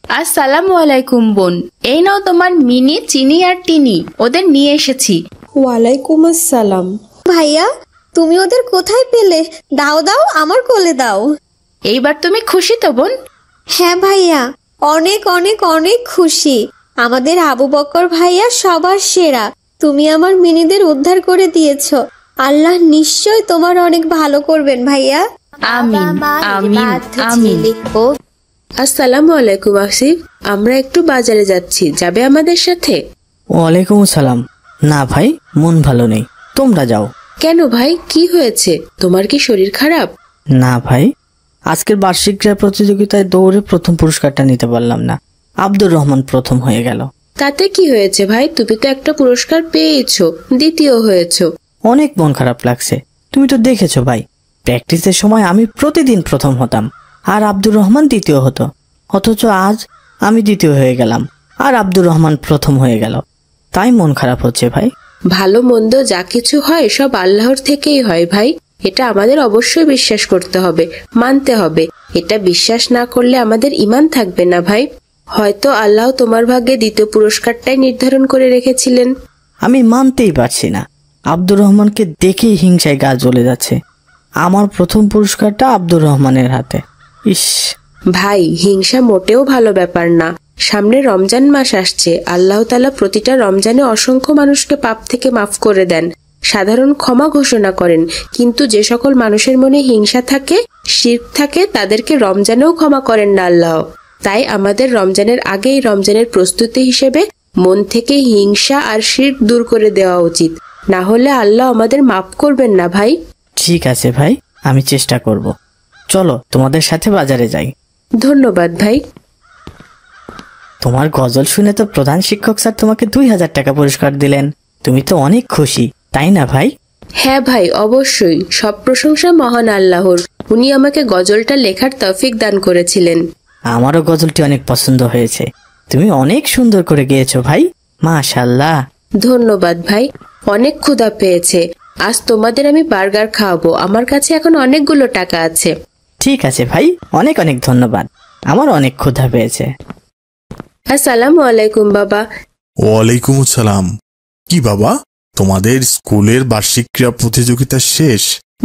Speaker 3: আসসালামু আলাইকুম বোন, এই নাও তোমার মিনি, চিনি আর টিনি, ওদের নিয়ে এসেছি।
Speaker 10: ওয়ালাইকুম আসসালাম।
Speaker 9: ভাইয়া, তুমি ওদের কোথায় পেলে? দাও দাও, আমার কোলে দাও।
Speaker 3: এইবার তুমি খুশি তো বোন?
Speaker 9: হ্যাঁ ভাইয়া, অনেক অনেক অনেক খুশি। আমাদের আবু বকর ভাইয়া সবার সেরা। তুমি আমার মিনিদের উদ্ধার করে দিয়েছো। আল্লাহ নিশ্চয় তোমার অনেক ভালো করবেন ভাইয়া।
Speaker 3: আমিন আমিন আমিন।
Speaker 6: আসসালামু আলাইকুম আসিফ, আমরা একটু বাজারে যাচ্ছি, যাবে আমাদের সাথে?
Speaker 2: ওয়ালাইকুম আসসালাম। না ভাই, মন ভালো নেই, তোমরা যাও।
Speaker 6: কেন ভাই, কি হয়েছে? তোমার কি শরীর খারাপ?
Speaker 2: না ভাই, আজকের বার্ষিক ক্রীড়া প্রতিযোগিতায় দৌড়ে প্রথম পুরস্কারটা নিতে পারলাম না। আব্দুর রহমান প্রথম হয়ে গেল।
Speaker 6: তাতে কি হয়েছে ভাই? তুমি তো একটা পুরস্কার পেয়েছো, দ্বিতীয় হয়েছো।
Speaker 2: অনেক মন খারাপ লাগছে। তুমি তো দেখেছো ভাই, প্র্যাকটিসের সময় আমি প্রতিদিন প্রথম হতাম আর আব্দুর রহমান দ্বিতীয় হতো, অথচ আজ আমি দ্বিতীয় হয়ে গেলাম আর আব্দুর রহমান প্রথম হয়ে গেল। তাই মন খারাপ হচ্ছে ভাই।
Speaker 6: ভালো মন্দ যা কিছু হয় সব আল্লাহর থেকেই হয় ভাই, এটা আমাদের অবশ্যই বিশ্বাস করতে হবে, মানতে হবে। এটা বিশ্বাস না করলে আমাদের ঈমান থাকবে না ভাই। হয়তো আল্লাহ তোমার ভাগ্যে দ্বিতীয় পুরস্কারটাই নির্ধারণ করে রেখেছিলেন।
Speaker 2: আমি মানতেই পারছি না, আব্দুর রহমানকে দেখেই হিংসায় গা জ্বলে যাচ্ছে। আমার প্রথম পুরস্কারটা আব্দুর রহমানের হাতে। ইস
Speaker 6: ভাই, হিংসা মোটেও ভালো ব্যাপার না। সামনে রমজান মাস আসছে, আল্লাহ তাআলা প্রতিটা রমজানে অসংখ্য মানুষকে পাপ থেকে মাফ করে দেন, সাধারণ ক্ষমা ঘোষণা করেন। কিন্তু যে সকল মানুষের মনে হিংসা থাকে, শিরক থাকে, তাদেরকে রমজানেও ক্ষমা করেন না আল্লাহ। তাই আমাদের রমজানের আগেই রমজানের প্রস্তুতি হিসেবে মন থেকে হিংসা আর শিরক দূর করে দেওয়া উচিত, না হলে আল্লাহ আমাদের মাফ করবেন না ভাই।
Speaker 2: ঠিক আছে ভাই, আমি চেষ্টা করব। চলো তোমাদের সাথে বাজারে যাই।
Speaker 6: ধন্যবাদ ভাই।
Speaker 2: তোমার গজল শুনে তো প্রধান শিক্ষক স্যার তোমাকে 2000 টাকা পুরস্কার দিলেন। তুমি তো অনেক খুশি তাই না ভাই?
Speaker 3: হ্যাঁ ভাই, অবশ্যই। সব প্রশংসা মহান আল্লাহর। উনি আমাকে গজলটা লেখার তৌফিক দান করেছিলেন।
Speaker 2: আমারও গজলটি অনেক পছন্দ হয়েছে। তুমি অনেক সুন্দর করে গেয়েছো ভাই, মাশাআল্লাহ।
Speaker 3: ধন্যবাদ ভাই। অনেক ক্ষুধা পেয়েছে, আজ তোমাদের আমি বার্গার খাওয়াবো। আমার কাছে এখন অনেকগুলো টাকা আছে।
Speaker 2: ঠিক আছে ভাই, অনেক অনেক ধন্যবাদ। আমার অনেক ক্ষুধা পেয়েছে।
Speaker 3: আসসালামু আলাইকুম বাবা।
Speaker 7: ওয়ালাইকুম আসসালাম। কি বাবা, তোমাদের স্কুলের বার্ষিক ক্রীড়া প্রতিযোগিতা শেষ?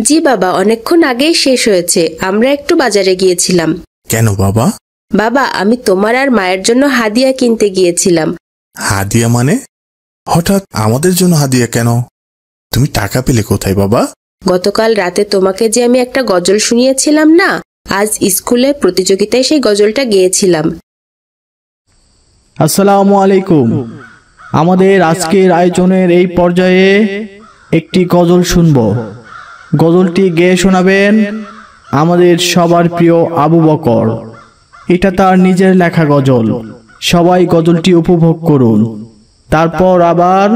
Speaker 3: জি বাবা, অনেকক্ষণ আগেই শেষ হয়েছে। আমরা একটু বাজারে গিয়েছিলাম।
Speaker 7: কেন বাবা?
Speaker 3: বাবা, আমি তোমার আর মায়ের জন্য হাদিয়া কিনতে গিয়েছিলাম।
Speaker 7: হাদিয়া মানে? হঠাৎ আমাদের জন্য হাদিয়া কেন? তুমি টাকা পেলে কোথায় বাবা?
Speaker 3: গতকাল রাতে তোমাকে যে আমি একটা গজল শুনিয়েছিলাম না, আজ স্কুলে প্রতিযোগিতায় সেই গজলটা গেয়েছিলাম।
Speaker 11: আসসালামু আলাইকুম। আমাদের আজকের আয়োজনের এই পর্যায়ে একটি গজল শুনব। গজলটি গেয়ে শোনাবেন আমাদের সবার প্রিয় আবু বকর। এটা তার নিজের লেখা গজল। সবাই গজলটি উপভোগ করুন। তারপর আবার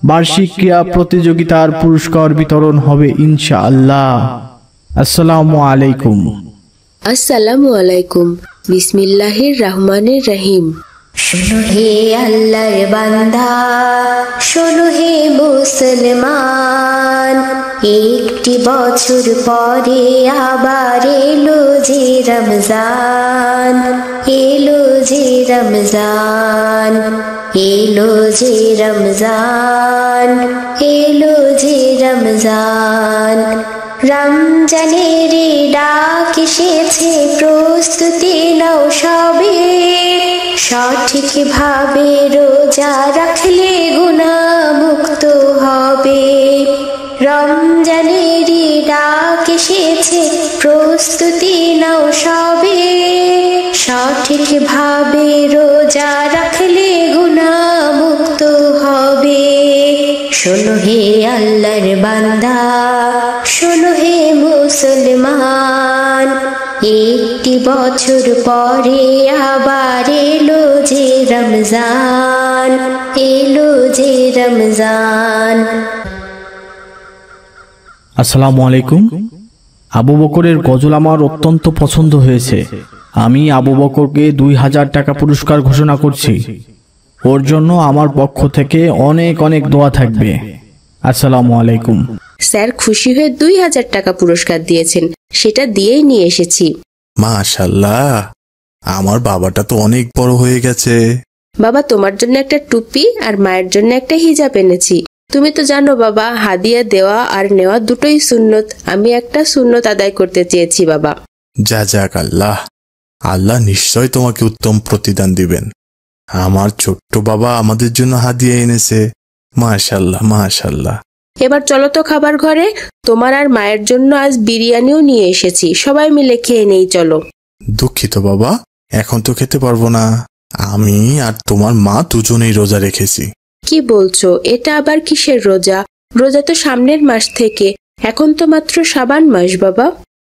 Speaker 11: বার্ষিক ক্রীড়া প্রতিযোগিতার পুরস্কার বিতরণ হবে ইনশাআল্লাহ। আসসালামু আলাইকুম।
Speaker 3: আসসালামু আলাইকুম। বিসমিল্লাহির রহমানির রহিম।
Speaker 1: শোনো হে আল্লাহর বান্দা, শোনো হে মুসলমান, একটি বছর পরে আবার এলো যে রমজান, এলো যে রমজান, এলো যে রমজান, এলো যে রমজান। রমজানের ডাক এসেছে, প্রস্তুতি নাও সবে, সঠিক ভাবে রোজা রাখলে গুনাহ মুক্ত হবে। রমজানের ডাক এসেছে, প্রস্তুতি নাও সবে, সঠিক ভাবে রোজা রাখলে গুনাহ মুক্ত হবে। শোনো হে আল্লাহর বান্দা, শোনো হে মুসলমান, একটি বছর পরে আবার এলো যে রমজান, এলো যে রমজান।
Speaker 11: আসসালামু আলাইকুম। আবু বকরের গজল আমার অত্যন্ত পছন্দ হয়েছে। আমি আবু বকরকে 2000 টাকা পুরস্কার ঘোষণা করছি। ওর জন্য আমার পক্ষ থেকে অনেক অনেক দোয়া থাকবে। আসসালামু আলাইকুম।
Speaker 3: স্যার খুশি হয়ে 2000 টাকা পুরস্কার দিয়েছেন, সেটা দিয়েই নিয়ে এসেছি।
Speaker 7: মাশাআল্লাহ, আমার বাবাটা তো অনেক বড় হয়ে গেছে।
Speaker 3: বাবা, তোমার জন্য একটা টুপি আর মায়ের জন্য একটা হিজাব এনেছি। তুমি তো জানো বাবা, হাদিয়া দেওয়া আর নেওয়া দুটোই সুন্নত। আমি একটা সুন্নত আদায় করতে চেয়েছি বাবা।
Speaker 7: যাক আল্লাহ, আল্লাহ নিশ্চয় তোমাকে উত্তম প্রতিদান দিবেন। আমার ছোট্ট বাবা আমাদের জন্য হাদিয়া এনেছে। মাশাআল্লাহ মাশাআল্লাহ।
Speaker 3: এবার চলো তো খাবার ঘরে। তোমার আর মায়ের জন্য আজ বিরিয়ানিও নিয়ে এসেছি, সবাই মিলে খেয়ে নেই চলো।
Speaker 7: দুঃখিত বাবা, এখন তো খেতে পারবো না। আমি আর তোমার মা দুজনেই রোজা রেখেছি।
Speaker 3: কি বলছো? এটা আবার কিসের রোজা? রোজা তো সামনের মাস থেকে, এখন তো মাত্র শাবান মাস বাবা।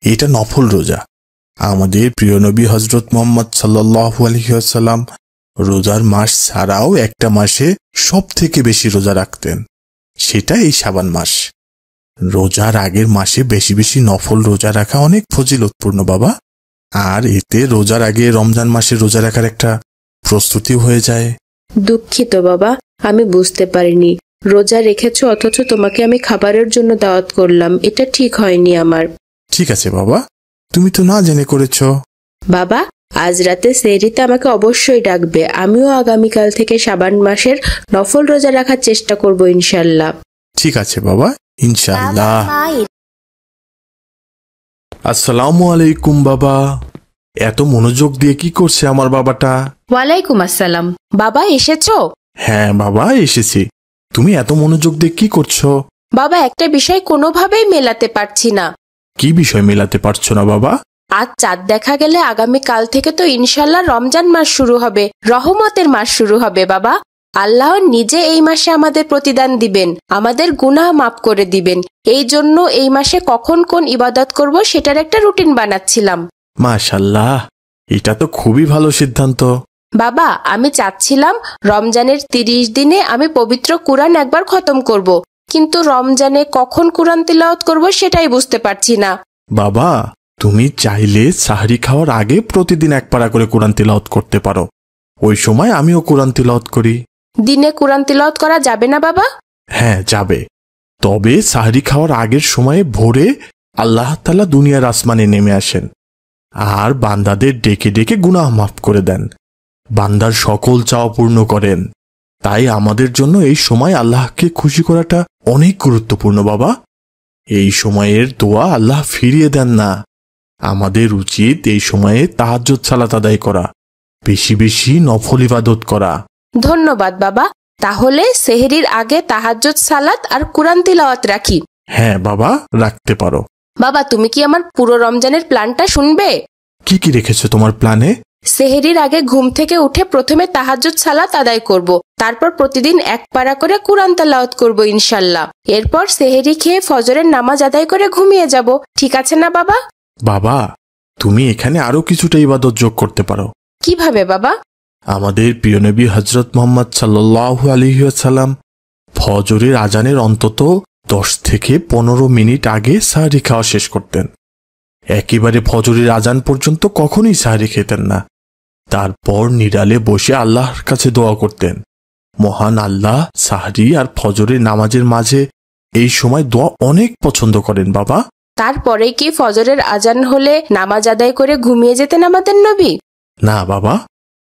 Speaker 7: এটা নফল রোজা। আমাদের প্রিয় নবী হযরত মুহাম্মদ সাল্লাল্লাহু আলাইহি ওয়াসাল্লাম রোজার মাস ছাড়াও একটা মাসে সব থেকে বেশি রোজা রাখতেন, সেটা এই শাবান মাস। রোজার আগের মাসে বেশি বেশি নফল রোজা রাখা অনেক ফজিলতপূর্ণ বাবা। আর এতে রোজার আগে রমজান মাসে রোজা রাখার একটা প্রস্তুতি হয়ে যায়।
Speaker 3: দুঃখিত বাবা, আমি বুঝতে পারিনি। রোজা রেখেছো অথচ তোমাকে আমি খাবারের জন্য দাওয়াত করলাম, এটা ঠিক হয়নি আমার।
Speaker 7: ঠিক আছে বাবা, তুমি তো না জেনে করেছো।
Speaker 3: বাবা, আজ রাতে সেহরিতে আমাকে অবশ্যই ডাকবে। আমিও আগামীকাল থেকে শাবান মাসের নফল রোজা রাখার চেষ্টা করব ইনশাল্লাহ।
Speaker 7: ঠিক আছে বাবা, ইনশাআল্লাহ। আসসালামু আলাইকুম বাবা। এত মনোযোগ দিয়ে কি করছে আমার বাবাটা?
Speaker 3: ওয়ালাইকুম আসসালাম। বাবা এসেছো?
Speaker 7: হ্যাঁ বাবা, এসেছি। তুমি এত মনোযোগ দিয়ে কি করছো?
Speaker 3: বাবা, একটা বিষয় কোনোভাবেই মেলাতে পারছি না।
Speaker 7: কি বিষয় মেলাতে পারছো না বাবা?
Speaker 3: আজ চাঁদ দেখা গেলে আগামী কাল থেকে তো ইনশাল্লাহ রমজান মাস শুরু হবে, রহমতের মাস শুরু হবে বাবা। আল্লাহ নিজে এই মাসে আমাদের প্রতিদান দিবেন, আমাদের গুনাহ মাফ করে দিবেন। এই জন্য এই মাসে কখন কোন ইবাদত করব সেটার একটা রুটিন বানাচ্ছিলাম।
Speaker 7: মাশাআল্লাহ, এটা তো খুবই ভালো সিদ্ধান্ত।
Speaker 3: বাবা, আমি চাচ্ছিলাম রমজানের 30 দিনে আমি পবিত্র কুরআন একবার খতম করব, কিন্তু রমজানে কখন কুরআন তিলাওয়াত করব সেটাই বুঝতে পারছি না।
Speaker 7: বাবা, তুমি চাইলে সাহরি খাওয়ার আগে প্রতিদিন এক পারা করে কোরআন তিলাওয়াত করতে পারো। ওই সময় আমিও কোরআন তিলাওয়াত করি।
Speaker 3: দিনে কুরআন তিলাওয়াত করা যাবে না বাবা?
Speaker 7: হ্যাঁ, যাবে। তবে সাহরি খাওয়ার আগের সময়ে ভোরে আল্লাহ তাআলা দুনিয়ার আসমানে নেমে আসেন আর বান্দাদের ডেকে ডেকে গুনাহ মাফ করে দেন, বান্দার সকল চাওয়া পূর্ণ করেন। তাই আমাদের জন্য এই সময় আল্লাহকে খুশি করাটা অনেক গুরুত্বপূর্ণ বাবা। এই সময়ের দোয়া আল্লাহ ফিরিয়ে দেন না। আমাদের উচিত এই সময়ে তাহাজ্জুদ সালাত আদায় করা, বেশি বেশি নফল ইবাদত করা।
Speaker 3: ধন্যবাদ বাবা। তাহলে সেহরির আগে তাহাজ্জুদ সালাত আর কুরআন তিলাওয়াত রাখি।
Speaker 7: হ্যাঁ বাবা, রাখতে পারো।
Speaker 3: বাবা, তুমি কি আমার পুরো রমজানের প্ল্যানটা শুনবে?
Speaker 7: কি কি রেখেছো তোমার প্ল্যানে?
Speaker 3: সেহরির আগে ঘুম থেকে উঠে প্রথমে তাহাজ্জুদ সালাত আদায় করব, তারপর প্রতিদিন এক পারা করে কুরআন তেলাওয়াত করব ইনশাআল্লাহ। এরপর সেহরি খেয়ে ফজরের নামাজ আদায় করে ঘুমিয়ে যাব। ঠিক আছে না বাবা?
Speaker 7: বাবা, তুমি এখানে আরো কিছুটা ইবাদত যোগ করতে পারো।
Speaker 3: কিভাবে বাবা?
Speaker 7: আমাদের প্রিয় নবী হযরত মুহাম্মদ সাল্লাল্লাহু আলাইহি ওয়াসাল্লাম ফজরের আজানের অন্তত 10 থেকে 15 মিনিট আগে সাহরি খাওয়া শেষ করতেন। একেবারে ফজরের আজান পর্যন্ত কখনোই সাহরি খেতেন না। তারপর নিরালে বসে আল্লাহর কাছে দোয়া করতেন। মহান আল্লাহ সাহরি আর ফজরের নামাজের মাঝে এই সময় দোয়া অনেক পছন্দ করেন বাবা।
Speaker 3: তারপরে কি ফজরের আজান হলে নামাজ আদায় করে ঘুমিয়ে যেতেন আমাদের নবী?
Speaker 7: না বাবা,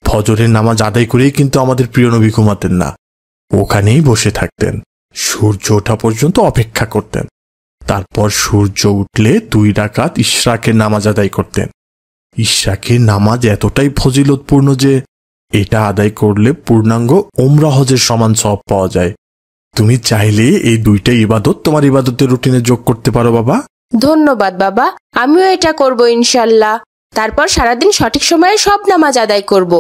Speaker 7: ফজরের নামাজ আদায় করেই কিন্তু আমাদের প্রিয় নবী ঘুমাতেন না। ওখানেই বসে থাকতেন, সূর্য ওঠা পর্যন্ত অপেক্ষা করতেন। তারপর সূর্য উঠলে 2 রাকাত ইশরাকের নামাজ আদায় করতেন। ইশরাকের নামাজ এতটাই ফজিলতপূর্ণ যে এটা আদায় করলে পূর্ণাঙ্গ উমরা হজের সমান সওয়াব পাওয়া যায়। তুমি চাইলে এই 2টা ইবাদত তোমার ইবাদতের রুটিনে যোগ করতে পারো বাবা।
Speaker 3: ধন্যবাদ বাবা, আমিও এটা করব ইনশাআল্লাহ। তারপর সারাদিন সঠিক সময়ে সব নামাজ আদায় করব,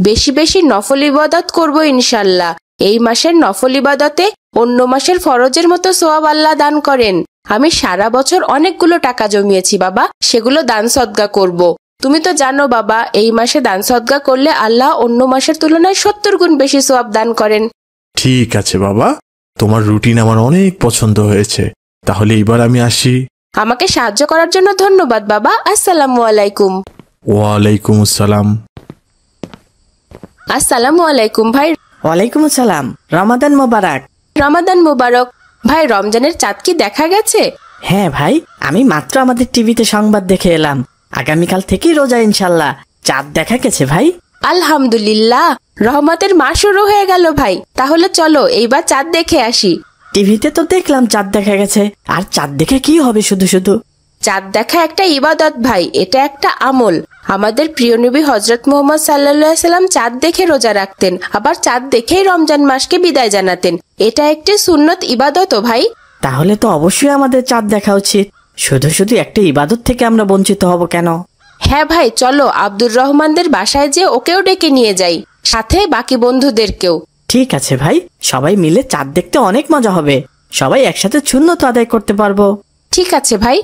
Speaker 3: বেশি বেশি নফল ইবাদত করব ইনশাআল্লাহ। এই মাসের নফল ইবাদতে অন্য মাসের ফরজের মতো সওয়াব আল্লাহ দান করেন। আমি সারা বছর অনেকগুলো টাকা জমিয়েছি বাবা, সেগুলো দান সদকা করব। তুমি তো জানো বাবা, এই মাসে দান সদকা করলে আল্লাহ অন্য মাসের তুলনায় 70 গুণ বেশি সওয়াব দান করেন।
Speaker 7: ঠিক আছে বাবা, তোমার রুটিন আমার অনেক পছন্দ হয়েছে। তাহলে এবার আমি আসি।
Speaker 3: আমাকে সাহায্য করার জন্য ধন্যবাদ বাবা। আসসালামু আলাইকুম।
Speaker 7: ওয়ালাইকুম আসসালাম।
Speaker 3: আসসালামু আলাইকুম ভাই।
Speaker 2: ওয়ালাইকুম আসসালাম। রমাদান মোবারক।
Speaker 3: রমাদান মোবারক। ভাই, রমজানের চাঁদ কি দেখা গেছে?
Speaker 2: হ্যাঁ ভাই, আমি মাত্র আমাদের টিভিতে সংবাদ দেখে এলাম। আগামীকাল থেকেই রোজা ইনশাল্লাহ। চাঁদ দেখা গেছে ভাই।
Speaker 3: আলহামদুলিল্লাহ, রহমতের মাস শুরু হয়ে গেল ভাই। তাহলে চলো এইবার চাঁদ দেখে আসি।
Speaker 2: টিভিতে তো দেখলাম চাঁদ দেখা গেছে, আর চাঁদ দেখে কি হবে শুধু শুধু?
Speaker 3: চাঁদ দেখা একটা ইবাদত ভাই, এটা একটা আমল। আমাদের প্রিয় নবী হযরত মুহাম্মদ সাল্লাল্লাহু আলাইহি সাল্লাম চাঁদ দেখে রোজা রাখতেন, আবার চাঁদ দেখেই রমজান মাসকে বিদায় জানাতেন। এটা একটি সুন্নত ইবাদত ভাই।
Speaker 2: তাহলে তো অবশ্যই আমাদের চাঁদ দেখা উচিত। শুধু শুধু একটা ইবাদত থেকে আমরা বঞ্চিত হব কেন?
Speaker 3: হ্যাঁ ভাই, চলো আব্দুর রহমানদের বাসায় যে ওকেও ডেকে নিয়ে যাই, সাথে বাকি বন্ধুদেরকেও।
Speaker 2: ঠিক আছে ভাই, সবাই মিলে চাঁদ দেখতে অনেক মজা হবে। সবাই একসাথে সুন্নত আদায় করতে পারবো।
Speaker 3: ঠিক আছে ভাই।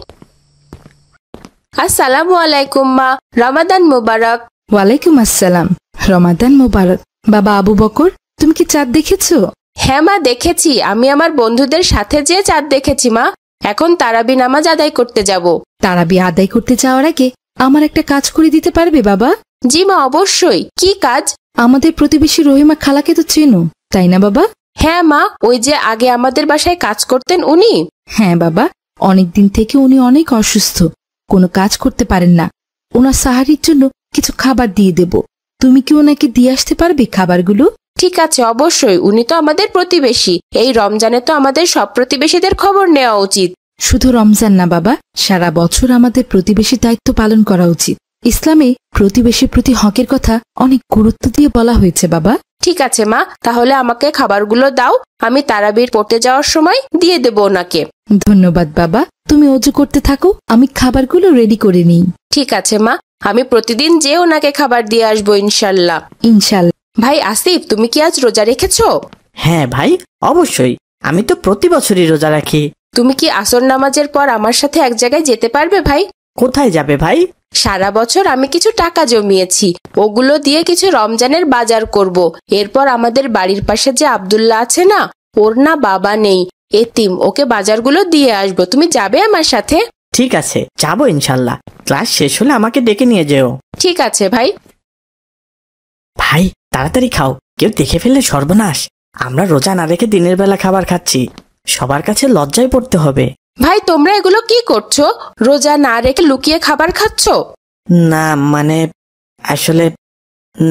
Speaker 3: আসসালামু আলাইকুম মা, রমাদান মোবারক।
Speaker 5: ওয়ালাইকুম আসসালাম, রমাদান মোবারক। বাবা আবু বকর, তুমি কি চাঁদ দেখেছো?
Speaker 3: হ্যাঁ মা, দেখেছি। আমি আমার বন্ধুদের সাথে যেয়ে চাঁদ দেখেছি মা। এখন তারাবি নামাজ আদায় করতে যাব।
Speaker 5: তারাবি আদায় করতে যাওয়ার আগে আমার একটা কাজ করে দিতে পারবে বাবা?
Speaker 3: জি মা, অবশ্যই। কি কাজ?
Speaker 5: আমাদের প্রতিবেশী রহিমা খালাকে তো চেনো, তাই না বাবা?
Speaker 3: হ্যাঁ মা, ওই যে আগে আমাদের বাসায় কাজ করতেন উনি।
Speaker 5: হ্যাঁ বাবা, অনেকদিন থেকে উনি অনেক অসুস্থ, কোনো কাজ করতে পারেন না। ওনার সাহারির জন্য কিছু খাবার দিয়ে দেব, তুমি কি ওনাকে দিয়ে আসতে পারবে খাবারগুলো?
Speaker 3: ঠিক আছে, অবশ্যই। উনি তো আমাদের প্রতিবেশী। এই রমজানে তো আমাদের সব প্রতিবেশীদের খবর নেওয়া উচিত।
Speaker 5: শুধু রমজান না বাবা, সারা বছর আমাদের প্রতিবেশী দায়িত্ব পালন করা উচিত। ইসলামে প্রতিবেশীর প্রতি হকের কথা অনেক গুরুত্ব দিয়ে বলা হয়েছে বাবা।
Speaker 3: ঠিক আছে মা, তাহলে আমাকে খাবারগুলো দাও। আমি তারাবির পড়তে যাওয়ার সময় দিয়ে দেব ওনাকে।
Speaker 5: ধন্যবাদ বাবা, তুমি অজু করতে থাকো, আমি খাবারগুলো রেডি করে নিই।
Speaker 3: ঠিক আছে মা, আমি প্রতিদিন যে ওনাকে খাবার দিয়ে আসবো ইনশাল্লাহ।
Speaker 5: ইনশাল্লাহ।
Speaker 3: ভাই আসিফ, তুমি কি আজ রোজা রেখেছো?
Speaker 2: হ্যাঁ ভাই, অবশ্যই। আমি তো প্রতি বছরই রোজা রাখি।
Speaker 3: তুমি কি আসর নামাজের পর আমার সাথে এক জায়গায় যেতে পারবে ভাই?
Speaker 2: কোথায় যাবে ভাই?
Speaker 3: সারা বছর আমি কিছু টাকা জমিয়েছি, ওগুলো দিয়ে কিছু রমজানের বাজার করব। এরপর আমাদের বাড়ির পাশে যে আব্দুল্লাহ আছে না, ওর না বাবা নেই, এতিম, ওকে বাজারগুলো দিয়ে আসবো। তুমি যাবে আমার সাথে?
Speaker 2: ঠিক আছে, যাবো ইনশাল্লাহ। ক্লাস শেষ হলে আমাকে ডেকে নিয়ে যেও।
Speaker 3: ঠিক আছে ভাই।
Speaker 2: ভাই তাড়াতাড়ি খাও, কেউ দেখে ফেললে সর্বনাশ। আমরা রোজা না রেখে দিনের বেলা খাবার খাচ্ছি, সবার কাছে লজ্জায় পড়তে হবে।
Speaker 3: ভাই তোমরা এগুলো কি করছো? রোজা না রেখে লুকিয়ে খাবার খাচ্ছো?
Speaker 2: না মানে আসলে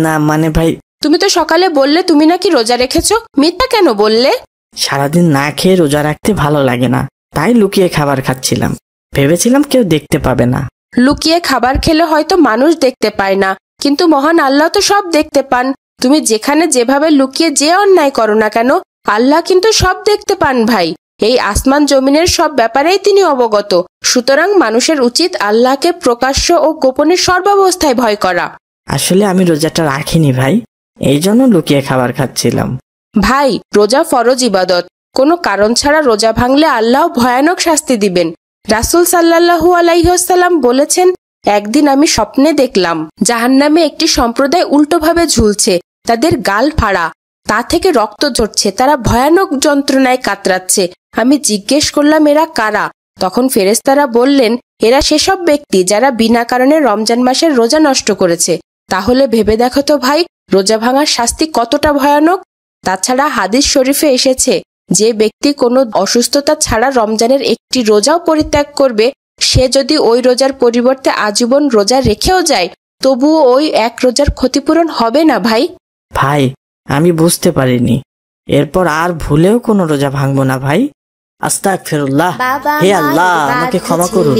Speaker 2: না মানে ভাই,
Speaker 3: তুমি তো সকালে বললে তুমি নাকি রোজা রেখেছো, মিথ্যা কেন বললে?
Speaker 2: সারাদিন না খেয়ে রোজা রাখতে ভালো লাগে না, তাই লুকিয়ে খাবার খাচ্ছিলাম। ভেবেছিলাম কেউ দেখতে পাবে না।
Speaker 3: লুকিয়ে খাবার খেলে হয়তো মানুষ দেখতে পায় না, কিন্তু মহান আল্লাহ তো সব দেখতে পান। তুমি যেখানে যেভাবে লুকিয়ে যে অন্যায় করো না কেন, আল্লাহ কিন্তু সব দেখতে পান ভাই। এই আসমান জমিনের সব ব্যাপারেই তিনি অবগত। সুতরাং মানুষের উচিত আল্লাহকে প্রকাশ্য ও গোপনে সর্বাবস্থায় ভয় করা।
Speaker 2: আসলে আমি রোজাটা রাখিনি ভাই, এই জন্য লুকিয়ে খাবার খাচ্ছিলাম।
Speaker 3: ভাই রোজা ফরজ ইবাদত, কোনো কারণ ছাড়া রোজা ভাঙলে আল্লাহ ভয়ানক শাস্তি দিবেন। রাসূল সাল্লাল্লাহু আলাইহি ওয়াসাল্লাম বলেছেন, একদিন আমি স্বপ্নে দেখলাম জাহান্নামে একটি সম্প্রদায় উল্টোভাবে ঝুলছে, তাদের গাল ফাড়া, তা থেকে রক্ত ঝরছে, তারা ভয়ানক যন্ত্রণায় কাতরাচ্ছে। আমি জিজ্ঞেস করলাম এরা কারা? তখন ফেরেশতারা বললেন, এরা সেসব ব্যক্তি যারা বিনা কারণে রমজান মাসের রোজা নষ্ট করেছে। তাহলে ভেবে দেখো তো ভাই, রোজা ভাঙার শাস্তি কতটা ভয়ানক। তাছাড়া হাদিস শরীফে এসেছে, যে ব্যক্তি কোনো অসুস্থতা ছাড়া রমজানের একটি রোজাও পরিত্যাগ করবে, সে যদি ওই রোজার পরিবর্তে আজীবন রোজা রেখেও যায়, তবুও ওই এক রোজার ক্ষতিপূরণ হবে না ভাই।
Speaker 2: ভাই আমি বুঝতে পারিনি, এরপর আর ভুলেও কোনো রোজা ভাঙবো না ভাই। আস্তাগফিরুল্লাহ। হে আল্লাহ, আমাকে ক্ষমা করুন।